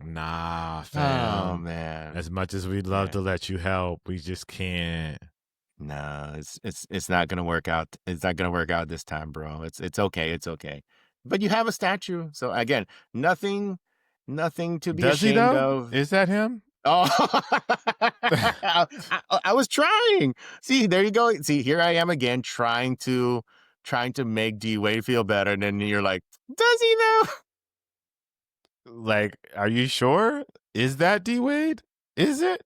Speaker 1: Nah, fam.
Speaker 2: Oh man.
Speaker 1: As much as we'd love to let you help, we just can't.
Speaker 2: No, it's not gonna work out. It's not gonna work out this time, bro. It's okay. It's okay. But you have a statue, so again, nothing to be ashamed of.
Speaker 1: Is that him?
Speaker 2: Oh, I was trying. See, there you go. See, here I am again, trying to make D Wade feel better, and then you're like, does he though?
Speaker 1: Like, are you sure? Is that D Wade? Is it?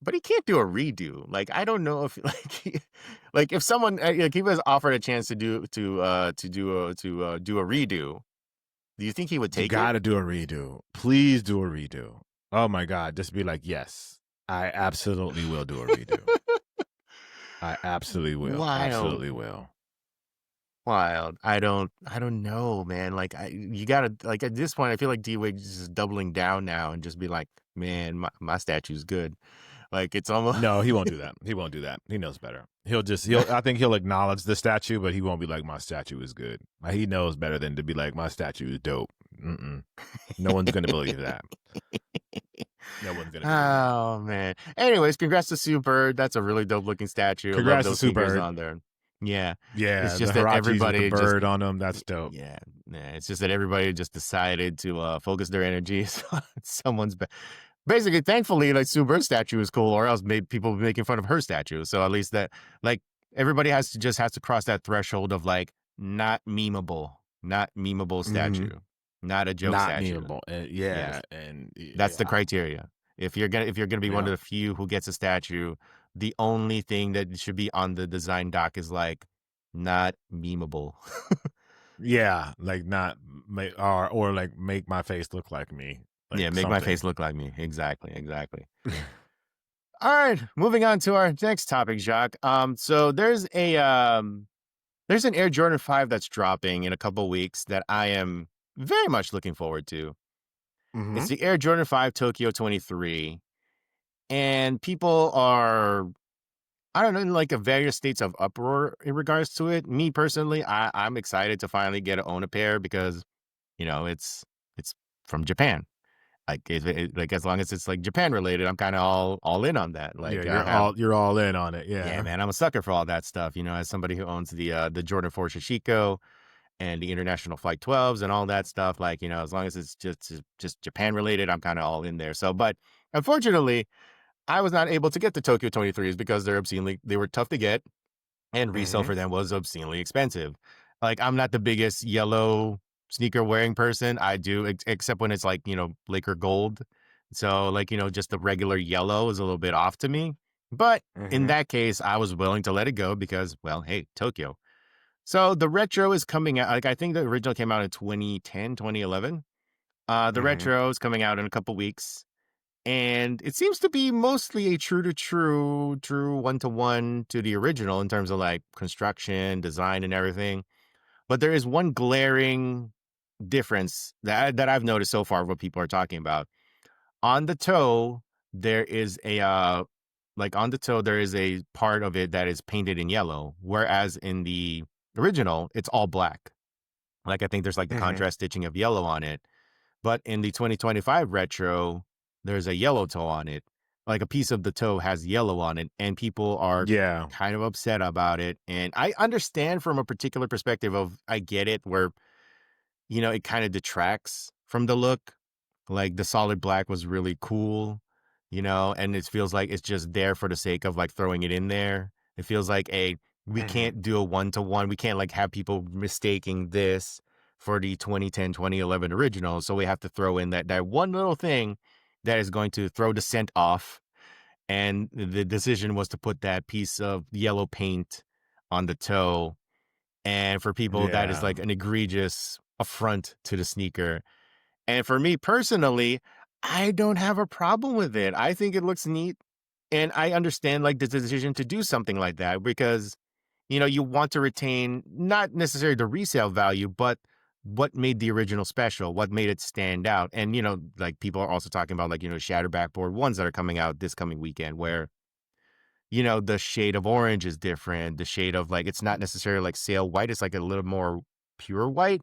Speaker 2: But he can't do a redo. Like, I don't know if if someone he was offered a chance to do a redo. Do you think he would take it?
Speaker 1: You gotta do a redo. Please do a redo. Oh my God. Just be like, yes, I absolutely will do a redo. I absolutely will.
Speaker 2: Wild.
Speaker 1: Absolutely will.
Speaker 2: Wild. I don't know, man. Like, you gotta, like, at this point, I feel like D Wade is just doubling down now and just be like, man, my statue's good. Like, it's almost.
Speaker 1: No, he won't do that. He won't do that. He knows better. I think he'll acknowledge the statue, but he won't be like, my statue is good. Like, he knows better than to be like, my statue is dope. No one's going to believe that. No one's going to.
Speaker 2: Oh, man. Anyways, congrats to Sue Bird. That's a really dope looking statue.
Speaker 1: Congrats to Sue Bird
Speaker 2: on there. Yeah.
Speaker 1: Yeah.
Speaker 2: It's just that everybody
Speaker 1: with the bird on them. That's dope.
Speaker 2: Yeah. It's just that everybody just decided to focus their energies on someone's basically, thankfully, like, Sue Bird's statue is cool, or else people would be making fun of her statue. So at least that, like, everybody has to cross that threshold of like not memeable statue, not a joke statue.
Speaker 1: Not memeable. Yeah, and
Speaker 2: that's the criteria. If you're gonna be one of the few who gets a statue, the only thing that should be on the design doc is like not memeable.
Speaker 1: Yeah, like not or like make my face look like me. Like
Speaker 2: make my face look like me. Exactly. All right, moving on to our next topic, Jacques. So there's an Air Jordan 5 that's dropping in a couple weeks that I am very much looking forward to. Mm-hmm. It's the Air Jordan 5 Tokyo23, and people are, I don't know, in like various states of uproar in regards to it. Me personally, I'm excited to finally own a pair because, it's from Japan. Like, as long as it's like Japan related, I'm kind of all in on that. Like,
Speaker 1: you're all in on it. Yeah,
Speaker 2: man, I'm a sucker for all that stuff. As somebody who owns the Jordan 4 Shishiko and the International Flight 12s and all that stuff, like, as long as it's just Japan related, I'm kind of all in there. So, but unfortunately, I was not able to get the Tokyo 23s because they were tough to get, and resale for them was obscenely expensive. Like, I'm not the biggest yellow sneaker wearing person. I do, except when it's like, Laker gold. So, like, just the regular yellow is a little bit off to me. But in that case, I was willing to let it go because, well, hey, Tokyo. So the retro is coming out. Like, I think the original came out in 2010, 2011. The retro is coming out in a couple weeks. And it seems to be mostly a true one-to-one to the original in terms of like construction, design, and everything. But there is one glaring difference that I've noticed so far of what people are talking about. On the toe, there is a part of it that is painted in yellow, whereas in the original, it's all black. Like, I think there's like the contrast stitching of yellow on it. But in the 2025 retro, there's a yellow toe on it. like a piece of the toe has yellow on it, and people are
Speaker 1: Yeah.
Speaker 2: kind of upset about it. And I understand from a particular perspective of, I get it, where, it kind of detracts from the look. Like the solid black was really cool, and it feels like it's just there for the sake of like throwing it in there. It feels like we
Speaker 1: Mhm.
Speaker 2: can't do a 1-to-1. We can't like have people mistaking this for the 2010, 2011 original. So we have to throw in that one little thing that is going to throw the scent off. And the decision was to put that piece of yellow paint on the toe. And for people, that is
Speaker 1: Yeah.
Speaker 2: like an egregious affront to the sneaker. And for me personally, I don't have a problem with it. I think it looks neat. And I understand like the decision to do something like that because, you want to retain not necessarily the resale value, but what made the original special, what made it stand out. And, like people are also talking about like, shatter backboard ones that are coming out this coming weekend where, the shade of orange is different. The shade of like, it's not necessarily like sail white. It's like a little more pure white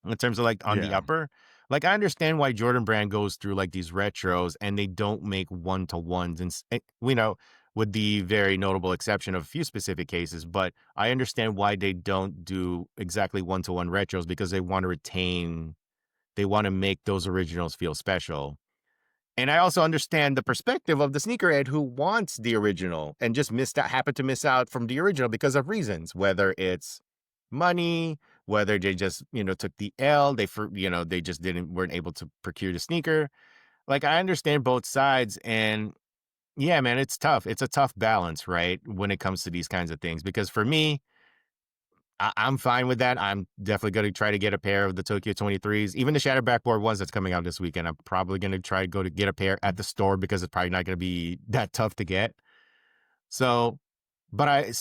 Speaker 2: in terms of like on the
Speaker 1: Yeah.
Speaker 2: upper. Like I understand why Jordan Brand goes through like these retros and they don't make 1-to-ones, and we know, with the very notable exception of a few specific cases, but I understand why they don't do exactly 1-to-one retros because they want to make those originals feel special. And I also understand the perspective of the sneakerhead who wants the original and just happened to miss out from the original because of reasons, whether it's money, whether they just, took the L, they just weren't able to procure the sneaker. Like I understand both sides, and yeah, man, it's tough. It's a tough balance, right? When it comes to these kinds of things, because for me, I'm fine with that. I'm definitely going to try to get a pair of the Tokyo 23s, even the Shatter Backboard ones that's coming out this weekend. I'm probably going to try to go to get a pair at the store because it's probably not going to be that tough to get. So, but I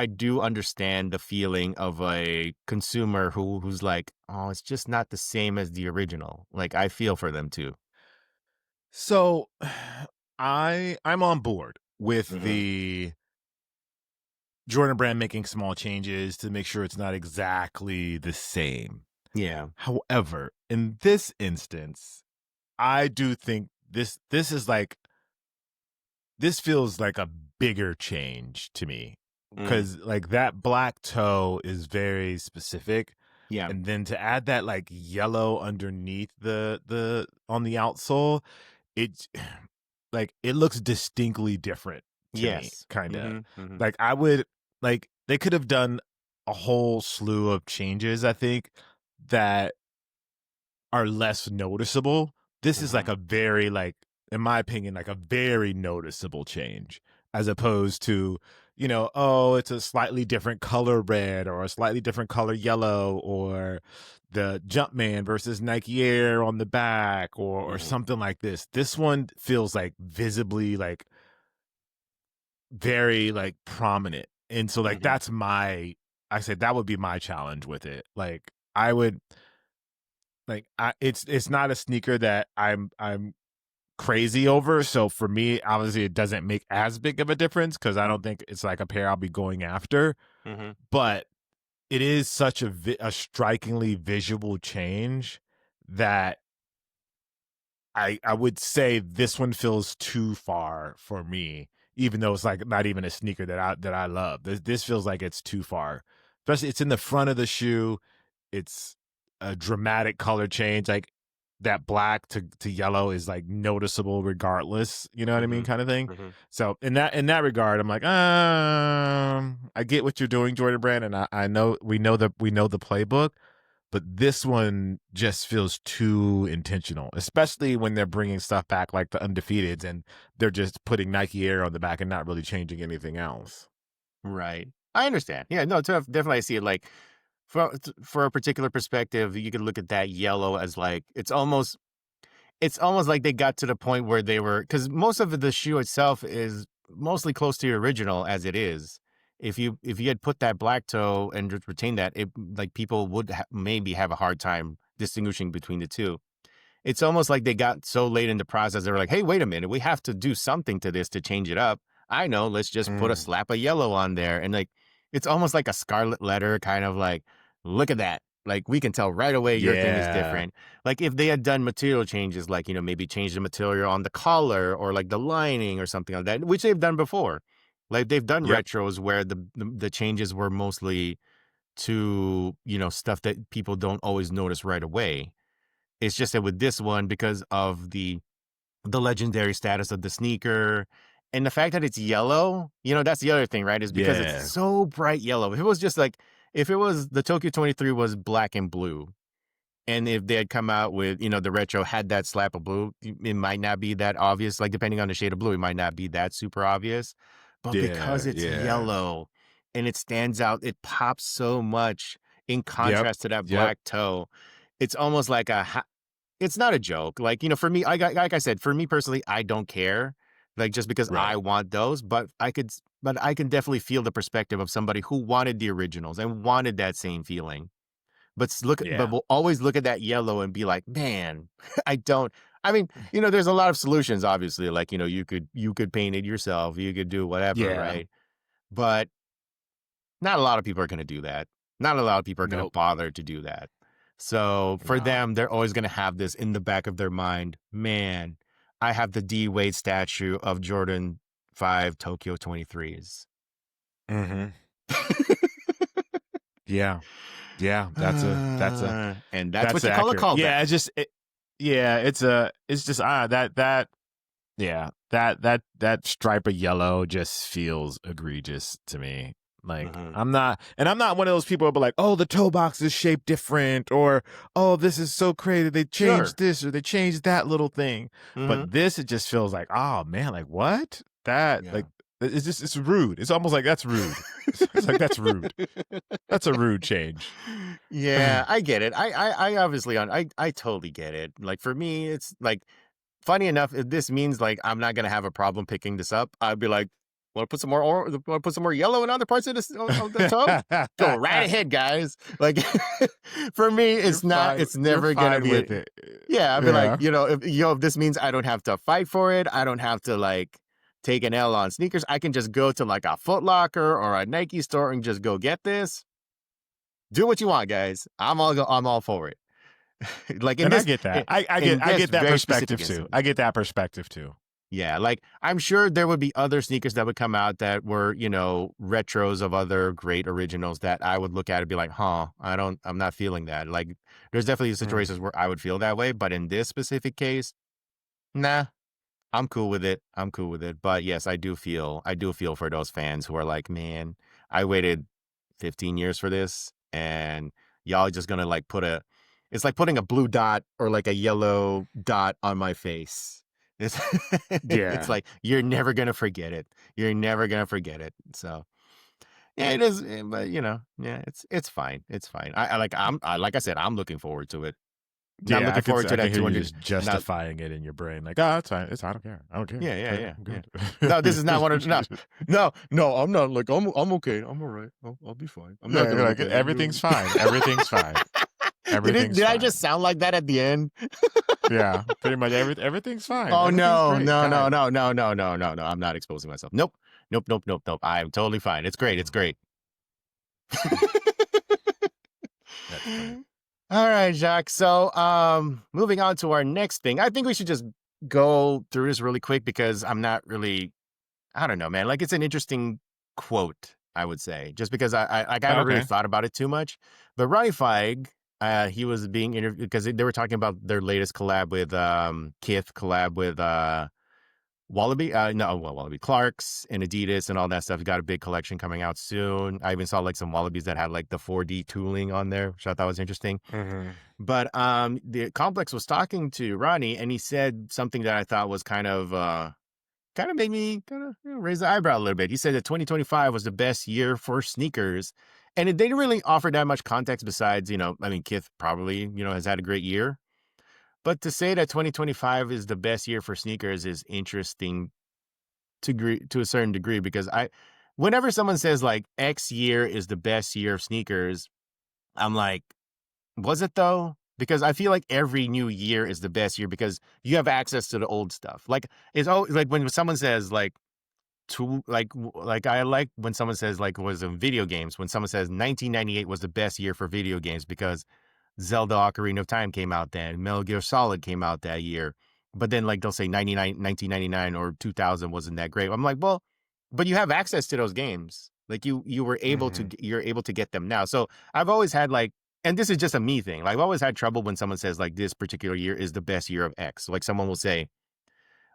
Speaker 2: do understand the feeling of a consumer who's like, oh, it's just not the same as the original. Like I feel for them too.
Speaker 1: So I'm on board with
Speaker 2: Mm-hmm.
Speaker 1: the Jordan Brand making small changes to make sure it's not exactly the same.
Speaker 2: Yeah.
Speaker 1: However, in this instance, I do think this feels like a bigger change to me
Speaker 2: Mm.
Speaker 1: because like that black toe is very specific,
Speaker 2: Yeah.
Speaker 1: and then to add that like yellow underneath the on the outsole, it like it looks distinctly different to me,
Speaker 2: Yes.
Speaker 1: kind of.
Speaker 2: Mm-hmm. Mm-hmm.
Speaker 1: Like I would like they could have done a whole slew of changes, I think, that are less noticeable. This is like
Speaker 2: Mm-hmm.
Speaker 1: a very like, in my opinion, like a very noticeable change, as opposed to, oh, it's a slightly different color red or a slightly different color yellow, or the Jumpman versus Nike Air on the back, or
Speaker 2: Mm-hmm.
Speaker 1: something like this. This one feels like visibly like very like prominent. And so like
Speaker 2: Mm-hmm.
Speaker 1: I said that would be my challenge with it. Like I would like it's not a sneaker that I'm crazy over. So for me, obviously it doesn't make as big of a difference because I don't think it's like a pair I'll be going after.
Speaker 2: Mm-hmm.
Speaker 1: But it is such a strikingly visual change that I would say this one feels too far for me, even though it's like not even a sneaker that I love. This feels like it's too far. Especially it's in the front of the shoe. It's a dramatic color change. Like that black to yellow is like noticeable regardless. You know what I mean,
Speaker 2: Mm-hmm.
Speaker 1: kind of thing.
Speaker 2: Mm-hmm.
Speaker 1: So in that regard, I'm like, I get what you're doing, Jordan Brand, and I know we know the playbook, but this one just feels too intentional, especially when they're bringing stuff back like the undefeateds and they're just putting Nike Air on the back and not really changing anything else.
Speaker 2: Right. I understand. Yeah, no, definitely I see it like for a particular perspective, you could look at that yellow as like it's almost like they got to the point where they were, because most of the shoe itself is mostly close to the original as it is. If you had put that black toe and just retained that, it like people would maybe have a hard time distinguishing between the two. It's almost like they got so late in the process, they were like, hey, wait a minute, we have to do something to this to change it up. I know, let's just put a
Speaker 1: Mm.
Speaker 2: slap of yellow on there. And like, it's almost like a scarlet letter, kind of like, look at that. Like, we can tell right away your thing is
Speaker 1: Yeah.
Speaker 2: different. Like, if they had done material changes, like, maybe change the material on the collar or like the lining or something like that, which they've done before. Like, they've done
Speaker 1: Yep.
Speaker 2: retros where the changes were mostly to, stuff that people don't always notice right away. It's just that with this one, because of the legendary status of the sneaker and the fact that it's yellow, that's the other thing, right? Is because
Speaker 1: Yeah.
Speaker 2: it's so bright yellow. If it was the Tokyo 23 was black and blue, and if they had come out with, the retro had that slap of blue, it might not be that obvious. Like, depending on the shade of blue, it might not be that super obvious. But because it's yellow and it stands out, it pops so much in contrast to that black toe. It's almost like it's not a joke. Like, for me, like I said, for me personally, I don't care. Like, just because I want those, but I can definitely feel the perspective of somebody who wanted the originals and wanted that same feeling. But we'll always look at that yellow and be like, man, I don't. I mean, there's a lot of solutions, obviously. Like, you could paint it yourself, you could do whatever, right? But not a lot of people are going to do that. Not a lot of people are going to bother to do that. So for them, they're always going to have this in the back of their mind. Man, I have the D Wade statue of Jordan 5 Tokyo 23s.
Speaker 1: Mm-hmm. Yeah. That's
Speaker 2: and that's what you call a callback.
Speaker 1: Yeah, that stripe of yellow just feels egregious to me. Like, I'm not one of those people who be like, oh, the toe box is shaped different, or oh, this is so crazy, they changed this or they changed that little thing. But this, it just feels like, oh man, like what? Like, it's rude. It's almost like that's rude. It's like, that's rude. That's a rude change.
Speaker 2: Yeah, I get it. I obviously I totally get it. Like, for me, it's like, funny enough, if this means like I'm not gonna have a problem picking this up, I'd be like, want to put some more yellow in other parts of the toe? Go right ahead, guys. Like, for me, it's never gonna be
Speaker 1: it.
Speaker 2: Yeah, I'd be like, if this means I don't have to fight for it, I don't have to like take an L on sneakers, I can just go to like a Foot Locker or a Nike store and just go get this. Do what you want, guys. I'm all for it. Like,
Speaker 1: I get that. I get that perspective too. I get that perspective too.
Speaker 2: Yeah, like, I'm sure there would be other sneakers that would come out that were, retros of other great originals that I would look at and be like, I'm not feeling that. Like, there's definitely situations where I would feel that way, but in this specific case, nah, I'm cool with it. But yes, I do feel for those fans who are like, man, I waited 15 years for this, and y'all just gonna like it's like putting a blue dot or like a yellow dot on my face. It's like, you're never gonna forget it. So yeah, it is. But it's fine. Like I said, I'm looking forward to it.
Speaker 1: Yeah,
Speaker 2: I'm looking forward to that 200.
Speaker 1: Just justifying it in your brain, like, oh, it's fine. I don't care.
Speaker 2: Yeah. No, this is not one of no. I'm not. Like, I'm okay. I'm all right. I'll be fine. I'm not
Speaker 1: like, everything's fine. Everything's fine.
Speaker 2: Did I just sound like that at the end?
Speaker 1: Yeah, pretty much. Everything's fine.
Speaker 2: Oh, no. I'm not exposing myself. Nope. I'm totally fine. It's great. All right, Jacques. So, moving on to our next thing. I think we should just go through this really quick because I'm not really, I don't know, man. Like, it's an interesting quote, I would say, just because I haven't really thought about it too much. But Ronnie Feig, he was being interviewed because they were talking about their latest collab with Kith, collab with Wallaby, Wallaby, Clarks and Adidas and all that stuff. He got a big collection coming out soon. I even saw like some Wallabies that had like the 4D tooling on there, which I thought was interesting. But the Complex was talking to Ronnie, and he said something that I thought was kind of made me raise the eyebrow a little bit. He said that 2025 was the best year for sneakers, and it didn't really offer that much context besides, Kith probably, has had a great year. But to say that 2025 is the best year for sneakers is interesting to a certain degree, because whenever someone says like X year is the best year of sneakers, I'm like, was it though? Because I feel like every new year is the best year because you have access to the old stuff. Like, it's always like when someone says like, like I like when someone says like was in video games when someone says 1998 was the best year for video games because Zelda Ocarina of Time came out then, Metal Gear Solid came out that year. But then like they'll say 1999 or 2000 wasn't that great. I'm like, well, but you have access to those games. Like you were able to
Speaker 1: Mhm.
Speaker 2: you're able to get them now. So I've always had like, and this is just a me thing. Like I've always had trouble when someone says like this particular year is the best year of X. Like someone will say,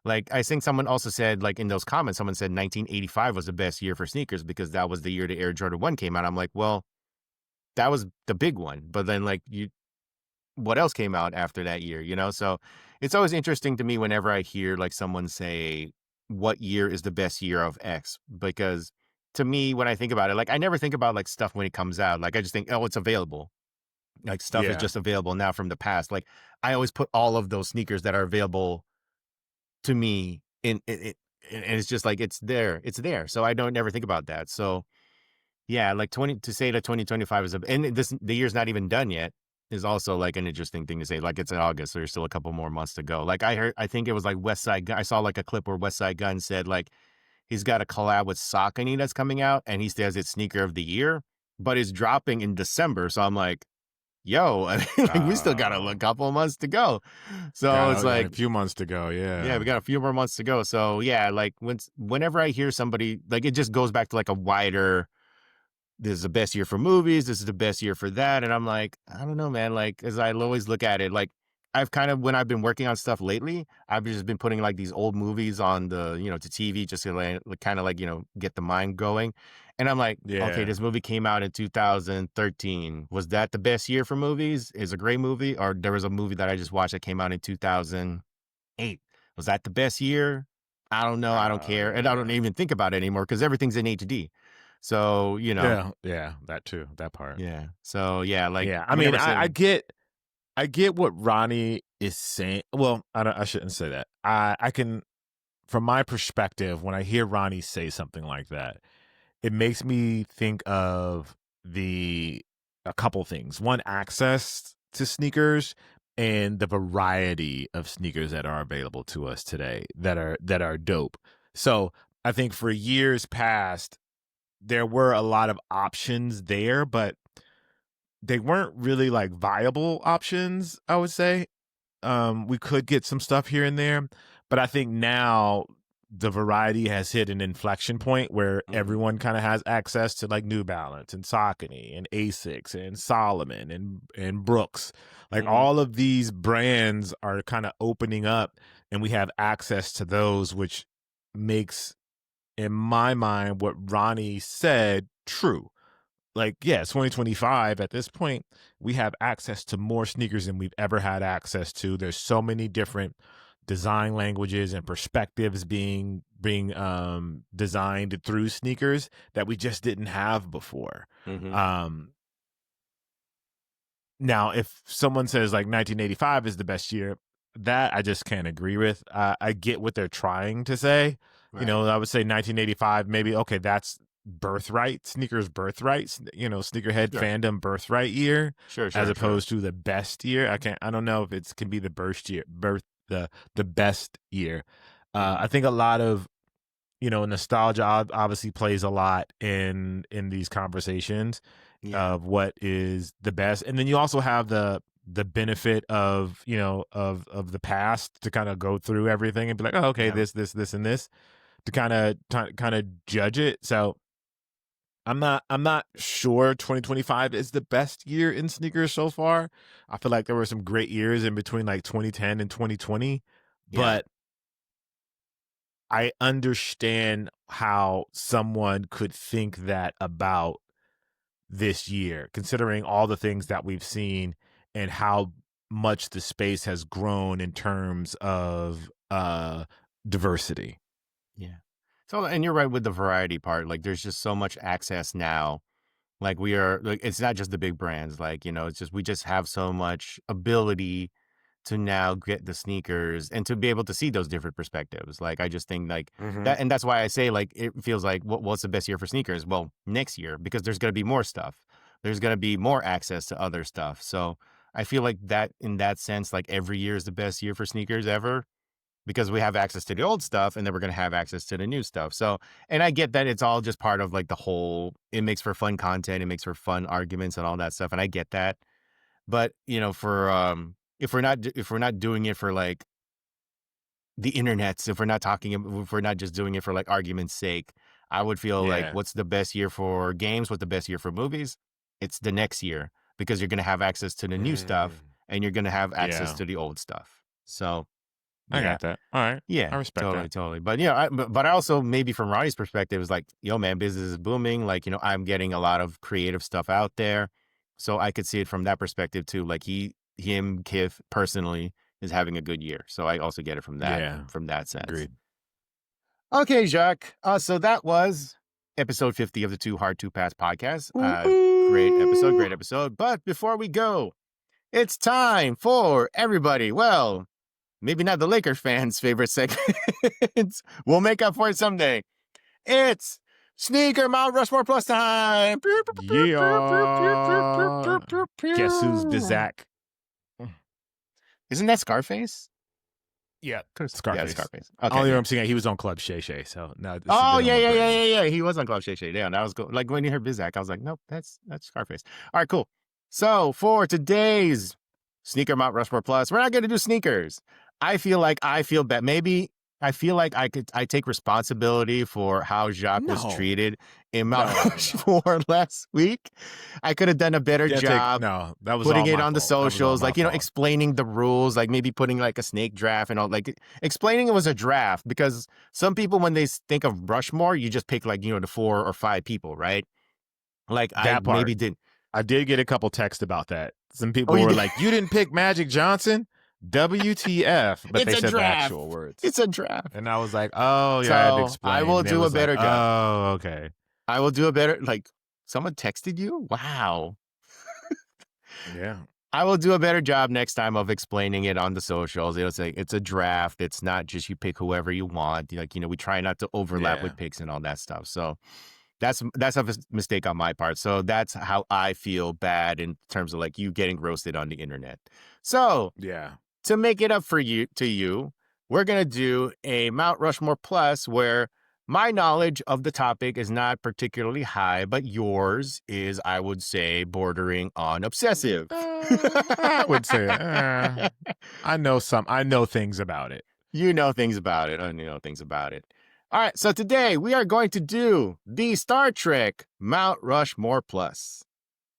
Speaker 2: like I think someone also said like in those comments, someone said 1985 was the best year for sneakers because that was the year the Air Jordan 1 came out. I'm like, well, that was the big one. But then like what else came out after that year, you know? So it's always interesting to me whenever I hear like someone say, what year is the best year of X? Because to me, when I think about it, like I never think about like stuff when it comes out. Like I just think, oh, it's available. Like stuff is
Speaker 1: Yeah.
Speaker 2: just available now from the past. Like I always put all of those sneakers that are available to me in it. And it's just like it's there. So I don't never think about that. So yeah, like 20 to say that 2025 is and the year's not even done yet is also like an interesting thing to say. Like it's in August, so there's still a couple more months to go. Like I think it was like West Side Gun. I saw like a clip where West Side Gun said like he's got a collab with Saucony that's coming out, and he says it's sneaker of the year, but it's dropping in December. So I'm like, yo, I mean, like we still got a
Speaker 1: Oh,
Speaker 2: couple of months to go. So it's
Speaker 1: got
Speaker 2: like,
Speaker 1: a few months to go.
Speaker 2: yeah,
Speaker 1: Yeah.
Speaker 2: we got a few more months to go. So yeah, like whenever I hear somebody like it just goes back to like a wider this is the best year for movies. This is the best year for that. And I'm like, I don't know, man. Like, as I always look at it, like, I've kind of, when I've been working on stuff lately, I've just been putting like these old movies on to TV just to like, kind of like, get the mind going. And I'm like, okay,
Speaker 1: Yeah.
Speaker 2: this movie came out in 2013. Was that the best year for movies? Is a great movie? Or there was a movie that I just watched that came out in 2008. Was that the best year? I don't know. I don't care. And I don't
Speaker 1: Yeah.
Speaker 2: even think about it anymore because everything's in HD. So,
Speaker 1: Yeah. Yeah. That too. That part.
Speaker 2: yeah. So yeah, like
Speaker 1: Yeah. I mean,
Speaker 2: whenever saying,
Speaker 1: I get what Ronnie is saying. Well, I shouldn't say that. I can, from my perspective, when I hear Ronnie say something like that, it makes me think of a couple things. One, access to sneakers and the variety of sneakers that are available to us today that are dope. So I think for years past, there were a lot of options there, but they weren't really like viable options, I would say. We could get some stuff here and there, but I think now the variety has hit an inflection point where
Speaker 2: mhm,
Speaker 1: everyone kind of has access to like New Balance and Saucony and Asics and Solomon and Brooks. Like
Speaker 2: mhm,
Speaker 1: all of these brands are kind of opening up, and we have access to those, which makes, in my mind, what Ronnie said true. Like, yeah, 2025 at this point, we have access to more sneakers than we've ever had access to. There's so many different design languages and perspectives being designed through sneakers that we just didn't have before.
Speaker 2: mhm,
Speaker 1: Um Now, if someone says like 1985 is the best year, that I just can't agree with. I get what they're trying to say.
Speaker 2: right.
Speaker 1: I would say 1985, maybe, okay, that's birthright, sneakers birthright, sneakerhead
Speaker 2: Sure,
Speaker 1: fandom birthright year,
Speaker 2: sure,
Speaker 1: as
Speaker 2: sure, sure.
Speaker 1: opposed to the best year. I don't know if it can be the the best year.
Speaker 2: Mhm,
Speaker 1: I think a lot of, nostalgia obviously plays a lot in these conversations
Speaker 2: yeah,
Speaker 1: of what is the best. And then you also have the benefit of, of the past to kind of go through everything and be like, oh, okay,
Speaker 2: yeah,
Speaker 1: this and this to kind of judge it. So I'm not sure 2025 is the best year in sneakers so far. I feel like there were some great years in between like 2010 and 2020,
Speaker 2: yeah,
Speaker 1: but I understand how someone could think that about this year, considering all the things that we've seen and how much the space has grown in terms of diversity.
Speaker 2: yeah. So, and you're right with the variety part. Like, there's just so much access now. Like, we are like, it's not just the big brands. Like, it's just we just have so much ability to now get the sneakers and to be able to see those different perspectives. Like, I just think like
Speaker 1: Hmm.
Speaker 2: that, and that's why I say like it feels like what's the best year for sneakers? Well, next year because there's going to be more stuff. There's going to be more access to other stuff. So I feel like that in that sense, like every year is the best year for sneakers ever. because we have access to the old stuff and then we're going to have access to the new stuff. So, and I get that it's all just part of like the whole, it makes for fun content. It makes for fun arguments and all that stuff. And I get that. But, you know, if we're not doing it for like the internets, if we're not just doing it for like argument's sake, I would feel like what's the best year for games? What's the best year for movies? It's the next year, because you're going to have access to the new stuff and you're going to have access to the old stuff. So
Speaker 1: I got that. All right.
Speaker 2: yeah,
Speaker 1: I respect that.
Speaker 2: totally. But, you know, but I also, maybe from Ronnie's perspective, is like, yo, man, business is booming. Like, you know, I'm getting a lot of creative stuff out there. So I could see it from that perspective too. Like Kif personally is having a good year. So I also get it from that sense.
Speaker 1: Agreed.
Speaker 2: Okay, Jacques. So that was episode 50 of the Too Hard to Pass podcast. Great episode. But before we go, it's time for everybody. Well, maybe not the Lakers fans' favorite segment. We'll make up for it someday. It's Sneaker Mount Rushmore Plus time.
Speaker 1: Yeah. Guess who's the Zach?
Speaker 2: Isn't that Scarface?
Speaker 1: Yeah,
Speaker 2: Scarface.
Speaker 1: Yeah,
Speaker 2: Scarface.
Speaker 1: Okay. Only I'm saying he was on Club Shay Shay. So no.
Speaker 2: Oh yeah. He was on Club Shay Shay. Yeah, that was cool. Like when you heard Bizak, I was like, nope, that's Scarface. All right, cool. So for today's Sneaker Mount Rushmore Plus, we're not going to do sneakers. I feel bad. Maybe I feel like I take responsibility for how Jacques was treated in Mount Rushmore last week. I could have done a better job.
Speaker 1: That was
Speaker 2: putting it on the socials, like, you know, explaining the rules, like maybe putting like a snake draft and all, like explaining it was a draft, because some people, when they think of Rushmore, you just pick like, you know, the 4 or 5 people, right? Like maybe didn't.
Speaker 1: I did get a couple texts about that. Some people were like, "You didn't pick Magic Johnson." WTF, but they said the actual words.
Speaker 2: It's a draft.
Speaker 1: And I was like, oh, yeah,
Speaker 2: so
Speaker 1: I had to explain.
Speaker 2: I will do a better job.
Speaker 1: Oh, okay.
Speaker 2: I will do a better, like, someone texted you? Wow.
Speaker 1: Yeah.
Speaker 2: I will do a better job next time of explaining it on the socials. It'll say it's a draft. It's not just you pick whoever you want. Like, you know, we try not to overlap with picks and all that stuff. So that's a mistake on my part. So that's how I feel bad in terms of like you getting roasted on the internet. So
Speaker 1: yeah.
Speaker 2: To make it up for you, we're going to do a Mount Rushmore Plus where my knowledge of the topic is not particularly high, but yours is, I would say, bordering on obsessive.
Speaker 1: I would say I know things about it.
Speaker 2: You know things about it. I know things about it. All right. So today we are going to do the Star Trek Mount Rushmore Plus.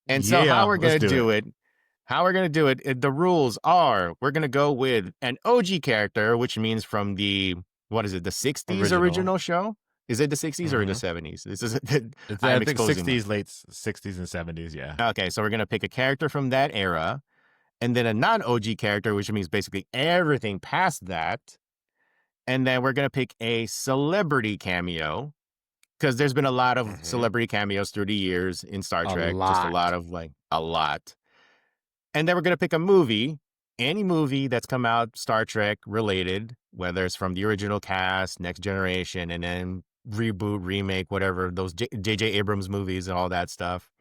Speaker 2: And so how we're going to do it. How we're going to do it, the rules are, we're going to go with an OG character, which means from the, what is it, the 60s original show? Is it the 60s or the 70s? This is,
Speaker 1: I think 60s, late 60s and 70s, yeah.
Speaker 2: Okay, so we're going to pick a character from that era, and then a non-OG character, which means basically everything past that. And then we're going to pick a celebrity cameo, because there's been a lot of celebrity cameos through the years in Star Trek. Just a lot of, like, a lot. And then we're going to pick a movie, any movie that's come out Star Trek related, whether it's from the original cast, Next Generation, and then reboot, remake, whatever, those J.J. Abrams movies and all that stuff.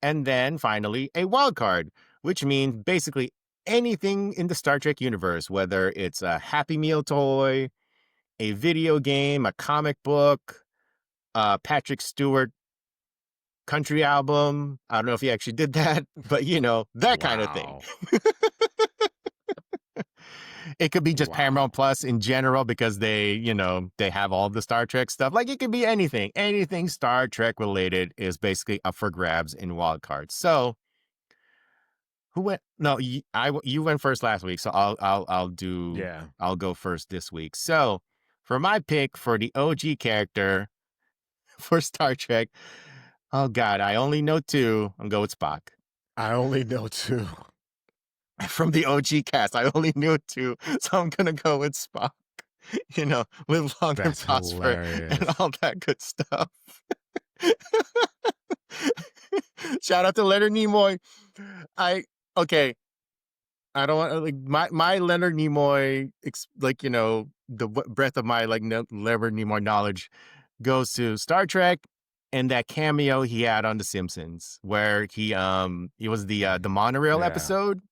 Speaker 2: And then finally, a wild card, which means basically anything in the Star Trek universe, whether it's a Happy Meal toy, a video game, a comic book, Patrick Stewart country album. I don't know if he actually did that, but you know, that kind of thing. It could be just Paramount Plus in general, because they, you know, they have all the Star Trek stuff. Like it could be anything. Anything Star Trek related is basically up for grabs in wild cards. So who went? No, you went first last week, so I'll go first this week. So for my pick for the OG character for Star Trek, oh, God, I only know 2. I'm going with Spock.
Speaker 1: I only know 2.
Speaker 2: From the OG cast, I only knew 2. So I'm going to go with Spock. You know, live long and prosper and all that good stuff. Shout out to Leonard Nimoy. I don't want, like, my Leonard Nimoy, like, you know, the breadth of my, like, Leonard Nimoy knowledge goes to Star Trek. And that cameo he had on The Simpsons, where he was the monorail episode,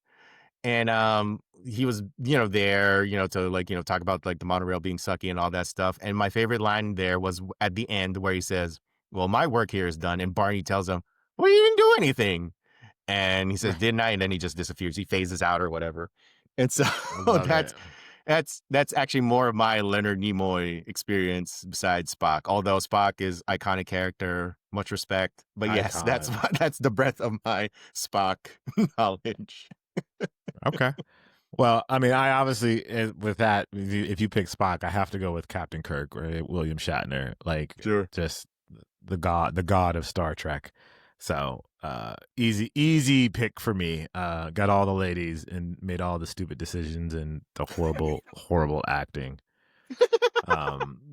Speaker 2: And he was, there, to like, talk about like the monorail being sucky and all that stuff. And my favorite line there was at the end where he says, "Well, my work here is done." And Barney tells him, "Well, you didn't do anything." And he says, "Didn't I?" And then he just disappears. He phases out or whatever. And so
Speaker 1: I love
Speaker 2: that's
Speaker 1: it.
Speaker 2: that's actually more of my Leonard Nimoy experience besides Spock. Although Spock is iconic character, much respect. But yes,
Speaker 1: Icon.
Speaker 2: that's the breadth of my Spock knowledge.
Speaker 1: Okay. Well, I mean, I obviously with that, if you pick Spock, I have to go with Captain Kirk or William Shatner, like
Speaker 2: Sure.
Speaker 1: just the god of Star Trek. So easy pick for me. Got all the ladies and made all the stupid decisions and the horrible acting.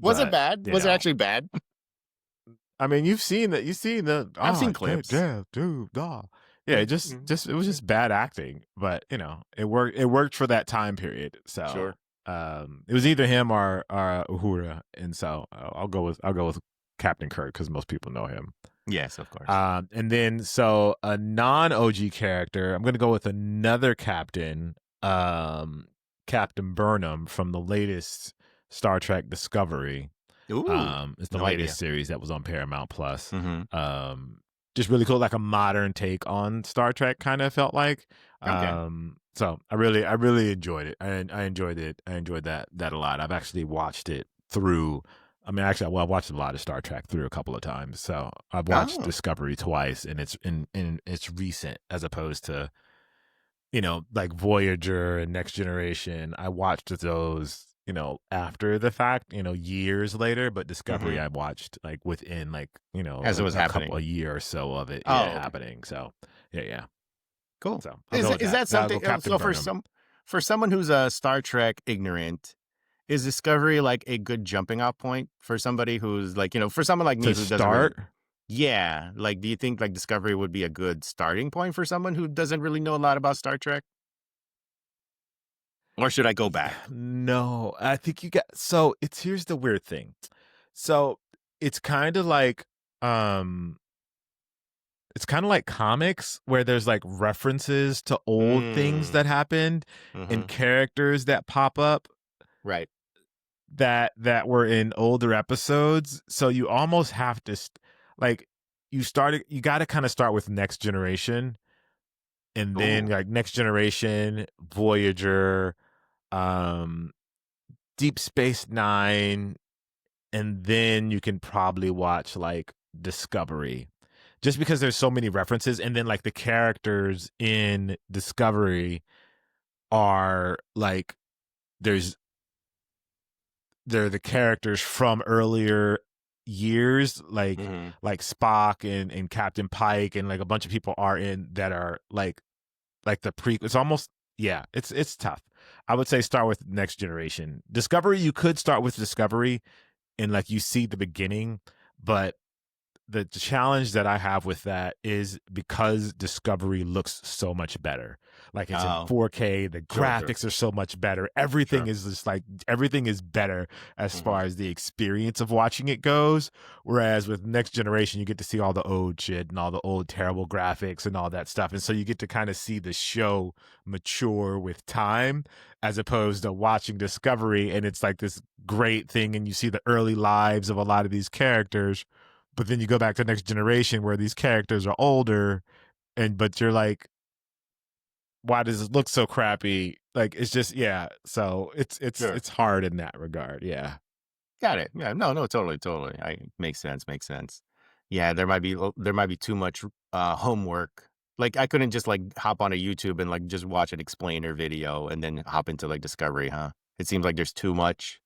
Speaker 2: Was it
Speaker 1: But
Speaker 2: bad?
Speaker 1: you
Speaker 2: Was it
Speaker 1: know,
Speaker 2: actually bad?
Speaker 1: I mean, you've seen that. You've seen the.
Speaker 2: I've seen
Speaker 1: Oh,
Speaker 2: clips.
Speaker 1: yeah, dude. Yeah, it was just bad acting, but it worked. It worked for that time period. So,
Speaker 2: Sure.
Speaker 1: it was either him or Uhura, and so I'll go with Captain Kirk because most people know him.
Speaker 2: Yes, of course.
Speaker 1: And then so a non OG character, I'm gonna go with another captain, Captain Burnham from the latest Star Trek Discovery.
Speaker 2: Ooh,
Speaker 1: It's the
Speaker 2: no
Speaker 1: latest
Speaker 2: idea.
Speaker 1: series that was on Paramount Plus.
Speaker 2: Mm-hmm.
Speaker 1: Just really cool, like a modern take on Star Trek, kind of felt like.
Speaker 2: Okay.
Speaker 1: So I really enjoyed it. I enjoyed it. I enjoyed that a lot. I've actually watched it through. I mean, actually, well, I watched a lot of Star Trek through a couple of times. So I've watched
Speaker 2: Oh.
Speaker 1: Discovery twice, and it's recent as opposed to like Voyager and Next Generation. I watched those after the fact, years later, but Discovery
Speaker 2: Mm-hmm.
Speaker 1: I watched like within like,
Speaker 2: As it was happening.
Speaker 1: a year or so of it
Speaker 2: Oh, okay.
Speaker 1: happening. So yeah.
Speaker 2: Cool.
Speaker 1: So I'll go with
Speaker 2: Is
Speaker 1: that.
Speaker 2: that
Speaker 1: I'll go
Speaker 2: something?
Speaker 1: Captain
Speaker 2: So
Speaker 1: Burnham.
Speaker 2: for someone who's a Star Trek ignorant, is Discovery like a good jumping off point for somebody who's like, for someone like me
Speaker 1: To
Speaker 2: who doesn't really?
Speaker 1: start,
Speaker 2: Yeah. Like, do you think like Discovery would be a good starting point for someone who doesn't really know a lot about Star Trek? Or should I go back?
Speaker 1: no, I think here's the weird thing. So it's kind of like comics where there's like references to old things that happened
Speaker 2: Mm-hmm.
Speaker 1: and characters that pop up
Speaker 2: Right.
Speaker 1: that were in older episodes. So you almost have to you got to kind of start with Next Generation, and then
Speaker 2: Ooh.
Speaker 1: like Next Generation, Voyager, Deep Space Nine, and then you can probably watch like Discovery, just because there's so many references, and then like the characters in Discovery are like they're the characters from earlier years, like
Speaker 2: Mm-hmm.
Speaker 1: Spock and Captain Pike, and like a bunch of people are in that are like the pre. It's almost it's tough. I would say start with Next Generation. Discovery, you could start with Discovery and like you see the beginning, but the challenge that I have with that is because Discovery looks so much better. Like it's in 4K, the graphics are so much better. Everything is just like everything is better as far as the experience of watching it goes. Whereas with Next Generation, you get to see all the old shit and all the old terrible graphics and all that stuff. And so you get to kind of see the show mature with time as opposed to watching Discovery and it's like this great thing and you see the early lives of a lot of these characters. But then you go back to Next Generation where these characters are older, but you're like, why does it look so crappy? Like it's just So it's hard in that regard. Yeah.
Speaker 2: Got it. Yeah. No. Totally. Makes sense. Yeah. There might be too much homework. Like I couldn't just like hop on a YouTube and like just watch an explainer video and then hop into like Discovery, huh? It seems like there's too much.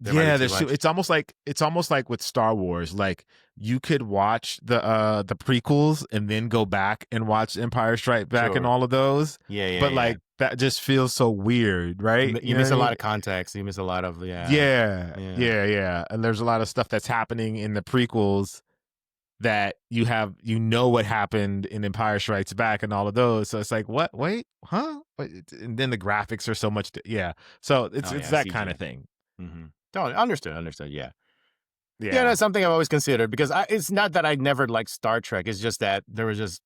Speaker 1: There's it's almost like with Star Wars. Like you could watch the prequels and then go back and watch Empire Strike Back and all of those.
Speaker 2: Yeah.
Speaker 1: But like that just feels so weird, right?
Speaker 2: You miss a lot of context. You miss a lot of
Speaker 1: Yeah. And there's a lot of stuff that's happening in the prequels that what happened in Empire Strikes Back and all of those. So it's like, what? Wait, huh? And then the graphics are so much. So it's that kind of thing.
Speaker 2: Mm-hmm. Totally understood. Yeah.
Speaker 1: Yeah,
Speaker 2: that's something I've always considered because it's not that I never liked Star Trek. It's just that there was just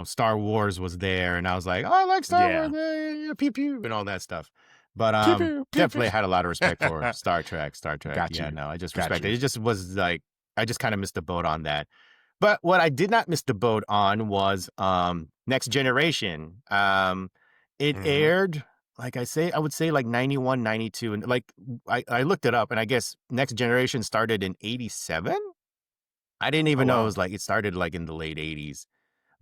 Speaker 2: Star Wars was there, and I was like, oh, I like Star
Speaker 1: Yeah.
Speaker 2: Wars, pew pew, and all that stuff. But
Speaker 1: Pew, pew, pew,
Speaker 2: definitely
Speaker 1: pew.
Speaker 2: had a lot of respect for Star Trek.
Speaker 1: Got
Speaker 2: Yeah,
Speaker 1: you.
Speaker 2: no, I just
Speaker 1: Got
Speaker 2: respect it.
Speaker 1: you.
Speaker 2: It just was like I just kind of missed the boat on that. But what I did not miss the boat on was Next Generation. It aired, like I would say like 91, 92. And like I looked it up, and I guess Next Generation started in 87. I didn't even know it was like it started like in the late 80s.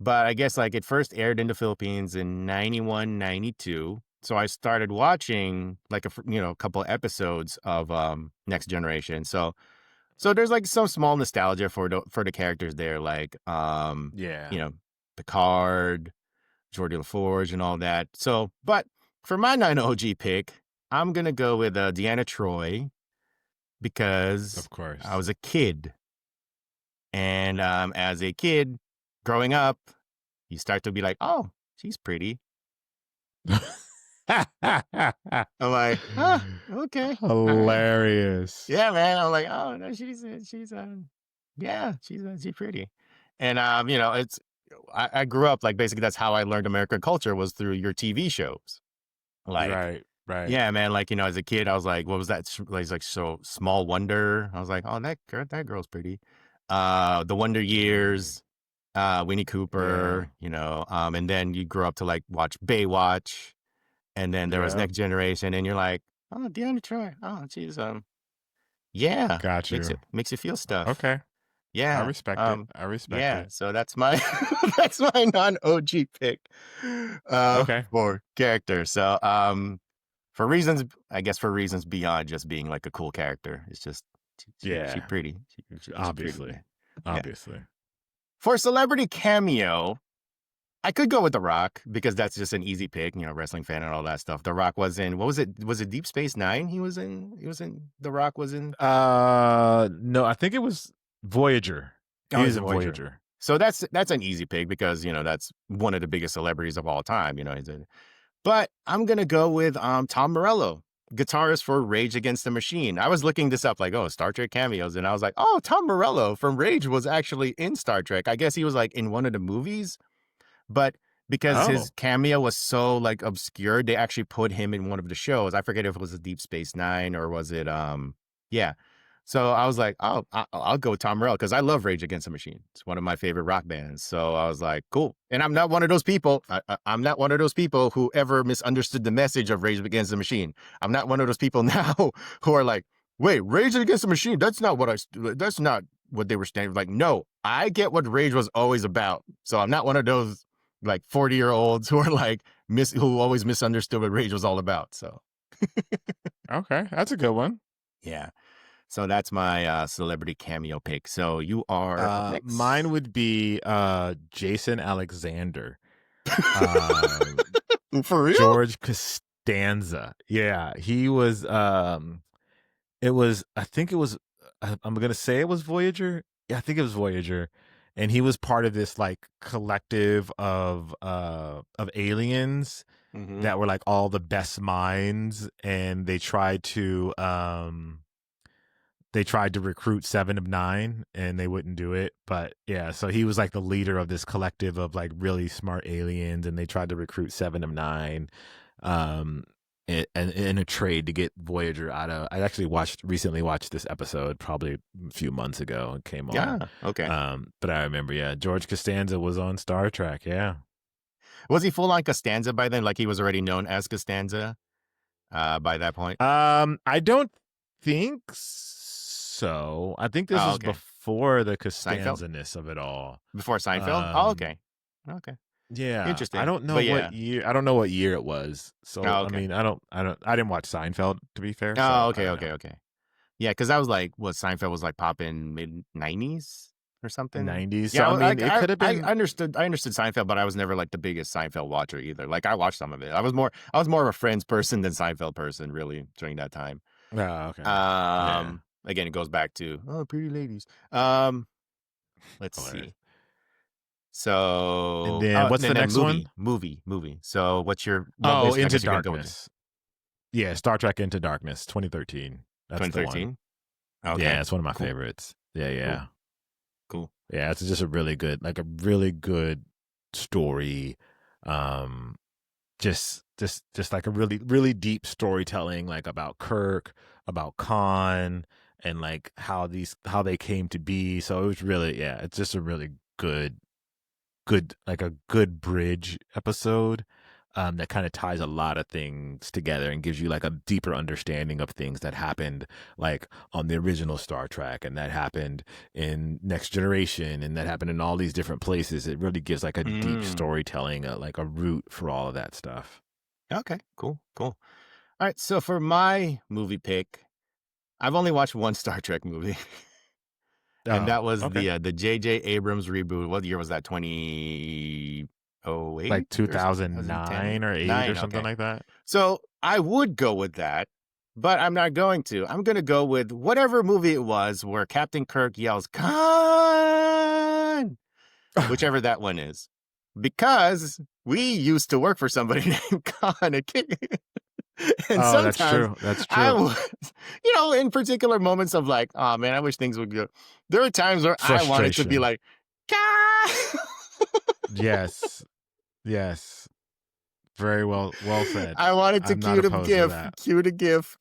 Speaker 2: But I guess like it first aired in the Philippines in 91, 92. So I started watching like a couple episodes of Next Generation. So there's like some small nostalgia for the characters there, like
Speaker 1: Yeah.
Speaker 2: Picard, Geordie LaForge, and all that. So, but for my 9 OG pick, I'm gonna go with Deanna Troi because
Speaker 1: Of course.
Speaker 2: I was a kid, and as a kid growing up, you start to be like, oh, she's pretty. I'm like, okay,
Speaker 1: Hilarious.
Speaker 2: yeah, man. I'm like, oh no, she's pretty, and it's I grew up like basically that's how I learned American culture was through your TV shows, like
Speaker 1: Right.
Speaker 2: yeah, man. Like as a kid, I was like, what was that? Like so Small Wonder. I was like, oh that girl's pretty. The Wonder Years, Winnie Cooper, and then you grew up to like watch Baywatch. And then there was Next Generation, and you're like, oh, Deanna Troi. Oh, geez, yeah.
Speaker 1: Got you.
Speaker 2: Makes you feel stuff.
Speaker 1: Okay.
Speaker 2: Yeah.
Speaker 1: I respect it. I respect it.
Speaker 2: So that's my that's my non-OG pick.
Speaker 1: Okay.
Speaker 2: For character. So for reasons beyond just being like a cool character. It's just she's pretty. She's
Speaker 1: Obviously.
Speaker 2: pretty.
Speaker 1: Obviously.
Speaker 2: For celebrity cameo, I could go with The Rock because that's just an easy pick, wrestling fan and all that stuff. The Rock was in, what was it? Was it Deep Space Nine? The Rock was in?
Speaker 1: No, I think it was Voyager.
Speaker 2: Oh,
Speaker 1: He was in Voyager.
Speaker 2: So that's an easy pick because, that's one of the biggest celebrities of all time, But I'm going to go with Tom Morello, guitarist for Rage Against the Machine. I was looking this up like, Star Trek cameos. And I was like, Tom Morello from Rage was actually in Star Trek. I guess he was like in one of the movies. But because his cameo was so like obscure, they actually put him in one of the shows. I forget if it was a Deep Space Nine or was it yeah. So I was like, I'll go with Tom Morello because I love Rage Against the Machine. It's one of my favorite rock bands. So I was like, cool. And I'm not one of those people. I'm not one of those people who ever misunderstood the message of Rage Against the Machine. I'm not one of those people now who are like, wait, Rage Against the Machine? That's not what they were standing. Like, no, I get what Rage was always about. So I'm not one of those like 40-year-olds who are like who always misunderstood what Rage was all about. So
Speaker 1: okay, that's a good one.
Speaker 2: Yeah. So that's my celebrity cameo pick. So you are next.
Speaker 1: Mine would be Jason Alexander.
Speaker 2: For real?
Speaker 1: George Costanza. Yeah, he was it was I think it was I'm going to say it was Voyager. Yeah, I think it was Voyager. And he was part of this like collective of aliens that were like all the best minds, and they tried to recruit 7 of 9 and they wouldn't do it. But yeah, so he was like the leader of this collective of like really smart aliens, and they tried to recruit 7 of 9 in a trade to get Voyager out of. I actually recently watched this episode probably a few months ago. It came on.
Speaker 2: Yeah, okay.
Speaker 1: But I remember, George Costanza was on Star Trek. Yeah.
Speaker 2: Was he full on Costanza by then? Like he was already known as Costanza by that point?
Speaker 1: I don't think so. I think this was before the Costanza-ness of it all.
Speaker 2: Before Seinfeld? Okay.
Speaker 1: Yeah,
Speaker 2: interesting.
Speaker 1: I don't know what year. I don't know what year it was. So I mean, I didn't watch Seinfeld, to be fair.
Speaker 2: Okay. Yeah, because I was like, Seinfeld was like popping mid-90s or something.
Speaker 1: 90s. So I mean, it could have been.
Speaker 2: I understood Seinfeld, but I was never like the biggest Seinfeld watcher either. Like I watched some of it. I was more of a Friends person than Seinfeld person, really, during that time.
Speaker 1: Oh, okay.
Speaker 2: Again, it goes back to pretty ladies. Let's see. So,
Speaker 1: and then what's the next one?
Speaker 2: Movie. So, what's your
Speaker 1: Into Darkness? Yeah, Star Trek Into Darkness, 2013. That's
Speaker 2: 2013.
Speaker 1: Okay. Yeah, it's one of my favorites. Yeah.
Speaker 2: Cool.
Speaker 1: Yeah, it's just a really good story, um, just like a really really deep storytelling, like about Kirk, about Khan, and like how they came to be. So it was really, yeah, it's just a really good like a good bridge episode, that kind of ties a lot of things together and gives you like a deeper understanding of things that happened like on the original Star Trek, and that happened in Next Generation, and that happened in all these different places. It really gives like a deep storytelling, like a root for all of that stuff.
Speaker 2: Okay, cool. All right, so for my movie pick, I've only watched one Star Trek movie. And that was
Speaker 1: okay.
Speaker 2: the J.J. Abrams reboot. What year was that? 2008?
Speaker 1: Like
Speaker 2: Or 2010?
Speaker 1: 2009 or 8 or
Speaker 2: 9,
Speaker 1: something
Speaker 2: okay.
Speaker 1: like that.
Speaker 2: So I would go with that, but I'm not going to. I'm going to go with whatever movie it was where Captain Kirk yells, Khan! Whichever that one is. Because we used to work for somebody named Khan. And
Speaker 1: Oh, that's
Speaker 2: sometimes
Speaker 1: true. That's
Speaker 2: I
Speaker 1: true.
Speaker 2: would, in particular moments of like, oh man, I wish things would go. There are times where I wanted to be
Speaker 1: Frustration.
Speaker 2: like, Khan!
Speaker 1: Yes. Yes. Very well said.
Speaker 2: I wanted to
Speaker 1: I'm not opposed to that.
Speaker 2: cue the gif,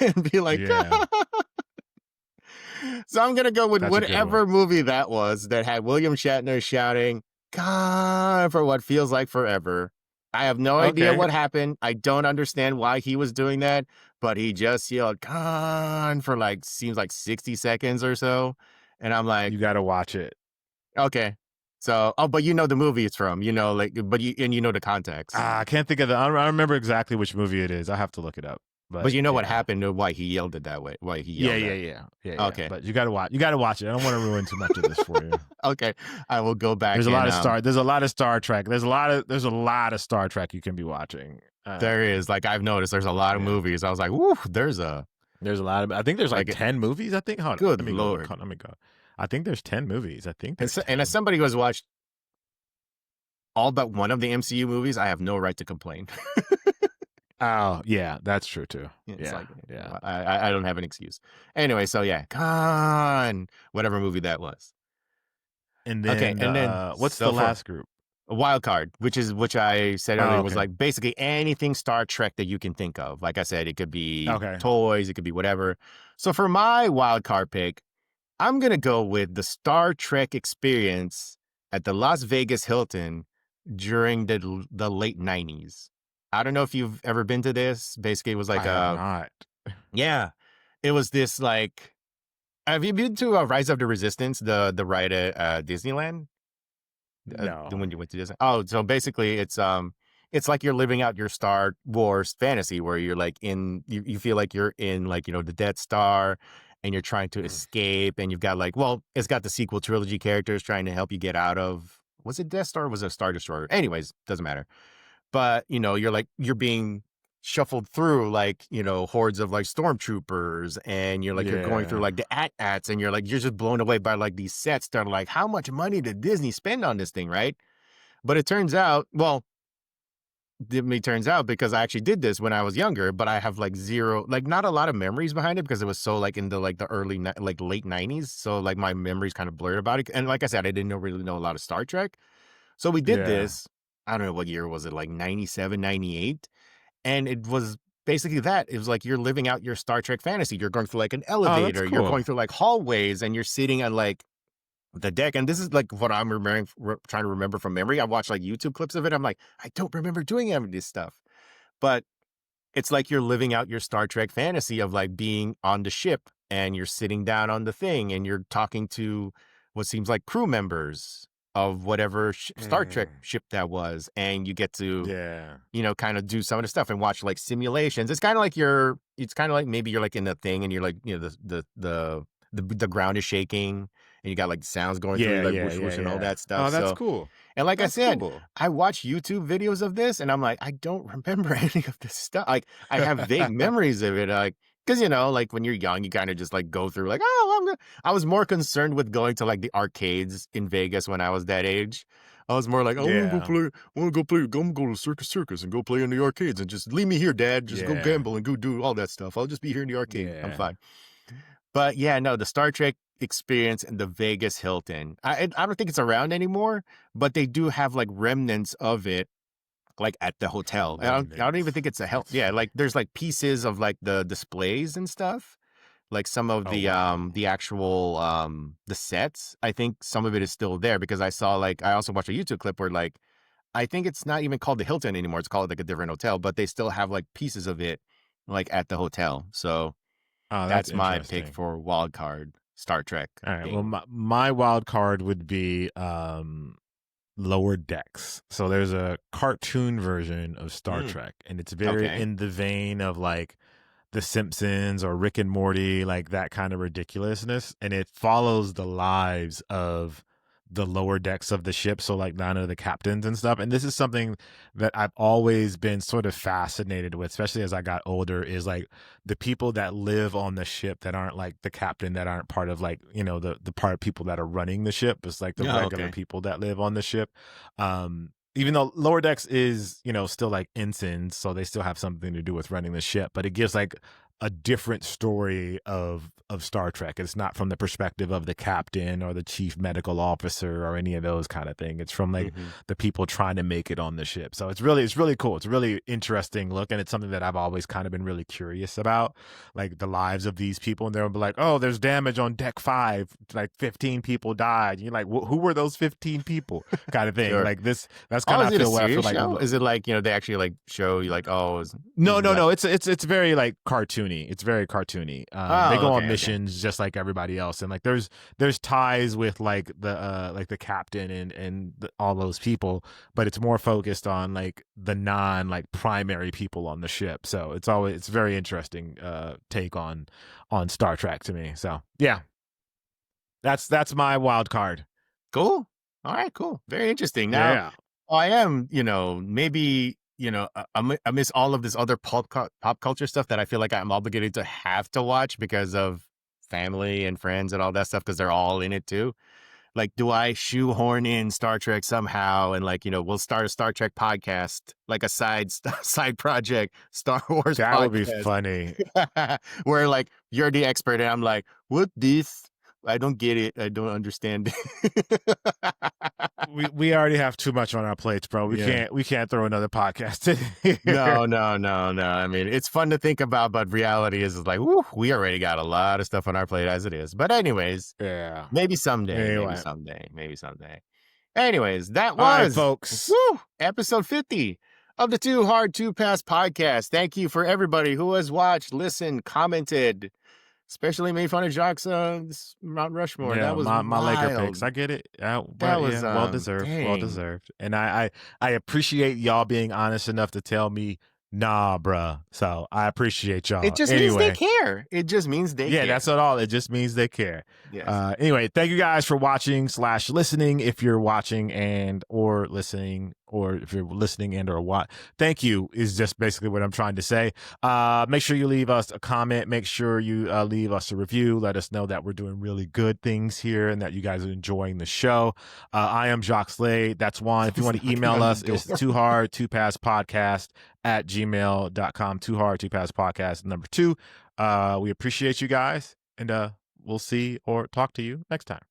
Speaker 2: and be like,
Speaker 1: Yeah.
Speaker 2: So I'm gonna go with
Speaker 1: That's a good
Speaker 2: whatever
Speaker 1: one.
Speaker 2: movie that was that had William Shatner shouting "Khan" for what feels like forever. I have no idea
Speaker 1: Okay.
Speaker 2: what happened. I don't understand why he was doing that, but he just yelled "Khan" for like seems like 60 seconds or so, and I'm like,
Speaker 1: You got to watch it.
Speaker 2: okay. So, but you know the movie it's from, like, but you know the context.
Speaker 1: I can't think of I don't remember exactly which movie it is. I have to look it up.
Speaker 2: But you know what
Speaker 1: yeah.
Speaker 2: happened, or why he yelled it that way? Why he
Speaker 1: Yeah,
Speaker 2: yelled
Speaker 1: yeah,
Speaker 2: that?
Speaker 1: yeah.
Speaker 2: Okay.
Speaker 1: But you got to watch. You got to watch it. I don't want to ruin too much of this for you.
Speaker 2: Okay, I will go back.
Speaker 1: There's a lot of Star. There's a lot of Star Trek. There's a lot of Star Trek you can be watching.
Speaker 2: There is, like, I've noticed there's a lot of movies. I was like, woo, there's a
Speaker 1: lot of. I think there's like 10 movies. I think. Hold on,
Speaker 2: good
Speaker 1: let me
Speaker 2: Lord.
Speaker 1: go. Let me go. I think there's 10 movies. I think there's
Speaker 2: and as somebody who has watched all but one of the MCU movies, I have no right to complain.
Speaker 1: Oh, yeah, that's true too.
Speaker 2: It's
Speaker 1: Yeah.
Speaker 2: I don't have an excuse. Anyway, so yeah, Khan, whatever movie that was.
Speaker 1: And then,
Speaker 2: Okay, and then
Speaker 1: what's the last group?
Speaker 2: A wild card, which I said earlier was
Speaker 1: okay.
Speaker 2: like basically anything Star Trek that you can think of. Like I said, it could be
Speaker 1: Okay.
Speaker 2: toys, it could be whatever. So for my wild card pick, I'm gonna go with the Star Trek experience at the Las Vegas Hilton during the late 90s. I don't know if you've ever been to this. Basically, it was like
Speaker 1: I have not.
Speaker 2: yeah, it was this like. Have you been to Rise of the Resistance, the ride at Disneyland?
Speaker 1: No.
Speaker 2: When you went to Disney? Oh, so basically, it's like you're living out your Star Wars fantasy, where you're like you feel like you're in like the Death Star, and you're trying to escape, and you've got like it's got the sequel trilogy characters trying to help you get out of. Was it Death Star? Or was it Star Destroyer? Anyways, doesn't matter. But you're being shuffled through like hordes of like stormtroopers, and you're going through like the AT-ATs, and you're just blown away by like these sets that are like, how much money did Disney spend on this thing, right? But it turns out, because I actually did this when I was younger, but I have like zero, like not a lot of memories behind it because it was so like in the like the early like late 90s, so like my memory's kind of blurred about it. And like I said, I didn't really know a lot of Star Trek, so we did this. I don't know what year was it, like 97, 98. And it was basically that. It was like you're living out your Star Trek fantasy. You're going through like an elevator.
Speaker 1: Cool.
Speaker 2: You're going through like hallways, and you're sitting on like the deck. And this is like what I'm trying to remember from memory. I watched like YouTube clips of it. I'm like, I don't remember doing any of this stuff. But it's like you're living out your Star Trek fantasy of like being on the ship, and you're sitting down on the thing, and you're talking to what seems like crew members of whatever Star Trek ship that was, and you get to kind of do some of the stuff and watch like simulations. It's kind of like maybe you're like in a thing, and you're like the ground is shaking, and you got like sounds going through like whoosh whoosh and all that stuff.
Speaker 1: Oh, that's cool.
Speaker 2: And like
Speaker 1: that's
Speaker 2: I said,
Speaker 1: cool.
Speaker 2: I watch YouTube videos of this, and I'm like, I don't remember any of this stuff. Like I have vague memories of it, like. Because, like when you're young, you kind of just like go through like, I was more concerned with going to like the arcades in Vegas when I was that age. I was more like, I want to go to Circus and go play in the arcades, and just leave me here, Dad. Just go gamble and go do all that stuff. I'll just be here in the arcade. I'm fine. But yeah, no, the Star Trek experience in the Vegas Hilton. I don't think it's around anymore, but they do have like remnants of it like at the hotel. I don't even
Speaker 1: Remnants.
Speaker 2: think it's a hell. Yeah, like there's like pieces of like the displays and stuff. Like some of
Speaker 1: Oh wow.
Speaker 2: the actual the sets. I think some of it is still there because I saw like I also watched a YouTube clip where like I think it's not even called the Hilton anymore. It's called like a different hotel, but they still have like pieces of it like at the hotel. So
Speaker 1: Oh, that's
Speaker 2: that's my pick
Speaker 1: interesting.
Speaker 2: for wild card Star Trek
Speaker 1: All right. Well,
Speaker 2: theme.
Speaker 1: my wild card would be Lower Decks. So there's a cartoon version of Star
Speaker 2: Mm,
Speaker 1: Trek, and it's very
Speaker 2: okay.
Speaker 1: in the vein of like The Simpsons or Rick and Morty, like that kind of ridiculousness. And it follows the lives of the lower decks of the ship. So, like, none of the captains and stuff. And this is something that I've always been sort of fascinated with, especially as I got older, is like the people that live on the ship that aren't like the captain, that aren't part of like, the part of people that are running the ship. It's like the
Speaker 2: Oh,
Speaker 1: regular
Speaker 2: okay.
Speaker 1: people that live on the ship. Even though lower decks is still like ensigns, so they still have something to do with running the ship, but it gives like a different story of Star Trek. It's not from the perspective of the captain or the chief medical officer or any of those kind of thing. It's from like
Speaker 2: Hmm.
Speaker 1: the people trying to make it on the ship. So it's really cool. It's a really interesting look, and it's something that I've always kind of been really curious about, like the lives of these people. And they'll be like, "Oh, there's damage on deck 5. Like 15 people died." And you're like, "Who were those 15 people?" Kind of thing.
Speaker 2: Sure.
Speaker 1: Like this. That's
Speaker 2: Oh,
Speaker 1: kind of
Speaker 2: is
Speaker 1: I
Speaker 2: it a
Speaker 1: feel where I feel
Speaker 2: serious
Speaker 1: like.
Speaker 2: show? Is it like, they actually like show you like, oh,
Speaker 1: No,
Speaker 2: is it
Speaker 1: no,
Speaker 2: like,
Speaker 1: no. It's very like cartoony. It's very cartoony. They
Speaker 2: oh,
Speaker 1: go on
Speaker 2: okay, okay.
Speaker 1: missions just like everybody else, and like there's ties with like the captain and all those people, but it's more focused on like the non like primary people on the ship. So it's very interesting take on Star Trek to me. So yeah, that's my wild card.
Speaker 2: Cool. All right, cool. Very interesting. Now,
Speaker 1: Yeah.
Speaker 2: I am, maybe, I miss all of this other pop culture stuff that I feel like I'm obligated to have to watch because of family and friends and all that stuff because they're all in it too. Like, do I shoehorn in Star Trek somehow and like, we'll start a Star Trek podcast, like a side project, Star Wars
Speaker 1: That would be
Speaker 2: podcast,
Speaker 1: funny.
Speaker 2: where like you're the expert and I'm like, what this? I don't get it. I don't understand it.
Speaker 1: We already have too much on our plates, bro. We
Speaker 2: Yeah.
Speaker 1: can't throw another podcast in here.
Speaker 2: No, no, no, no. I mean, it's fun to think about, but reality is like, woo, we already got a lot of stuff on our plate as it is. But anyways,
Speaker 1: Yeah.
Speaker 2: maybe someday, maybe
Speaker 1: Anyway.
Speaker 2: someday, maybe someday. Anyways, that
Speaker 1: All right,
Speaker 2: was
Speaker 1: folks.
Speaker 2: episode 50 of the Too Hard to Pass podcast. Thank you for everybody who has watched, listened, commented, especially made fun of Jacques' Mount Rushmore.
Speaker 1: Yeah,
Speaker 2: That was
Speaker 1: my Laker
Speaker 2: wild.
Speaker 1: picks. I get it.
Speaker 2: That
Speaker 1: But yeah,
Speaker 2: was
Speaker 1: well deserved. Well
Speaker 2: dang.
Speaker 1: deserved. And I appreciate y'all being honest enough to tell me, nah, bruh. So I appreciate
Speaker 2: It
Speaker 1: y'all.
Speaker 2: just means they
Speaker 1: Anyway.
Speaker 2: care. It just means they
Speaker 1: Yeah,
Speaker 2: care.
Speaker 1: that's not all. It just means they care.
Speaker 2: Yes.
Speaker 1: Anyway, thank you guys for watching / listening. If you're watching and or listening, or if you're listening and or what, thank you is just basically what I'm trying to say. Make sure you leave us a comment. Make sure you leave us a review. Let us know that we're doing really good things here and that you guys are enjoying the show. I am Jacques Slade. That's Juan. If you want to
Speaker 2: Knocking
Speaker 1: email
Speaker 2: on the
Speaker 1: us, it's
Speaker 2: door.
Speaker 1: toohardtopasspodcast@gmail.com. Toohardtopasspodcast number 2. We appreciate you guys, and we'll see or talk to you next time.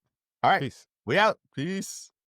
Speaker 2: All right.
Speaker 1: Peace.
Speaker 2: We out. Peace.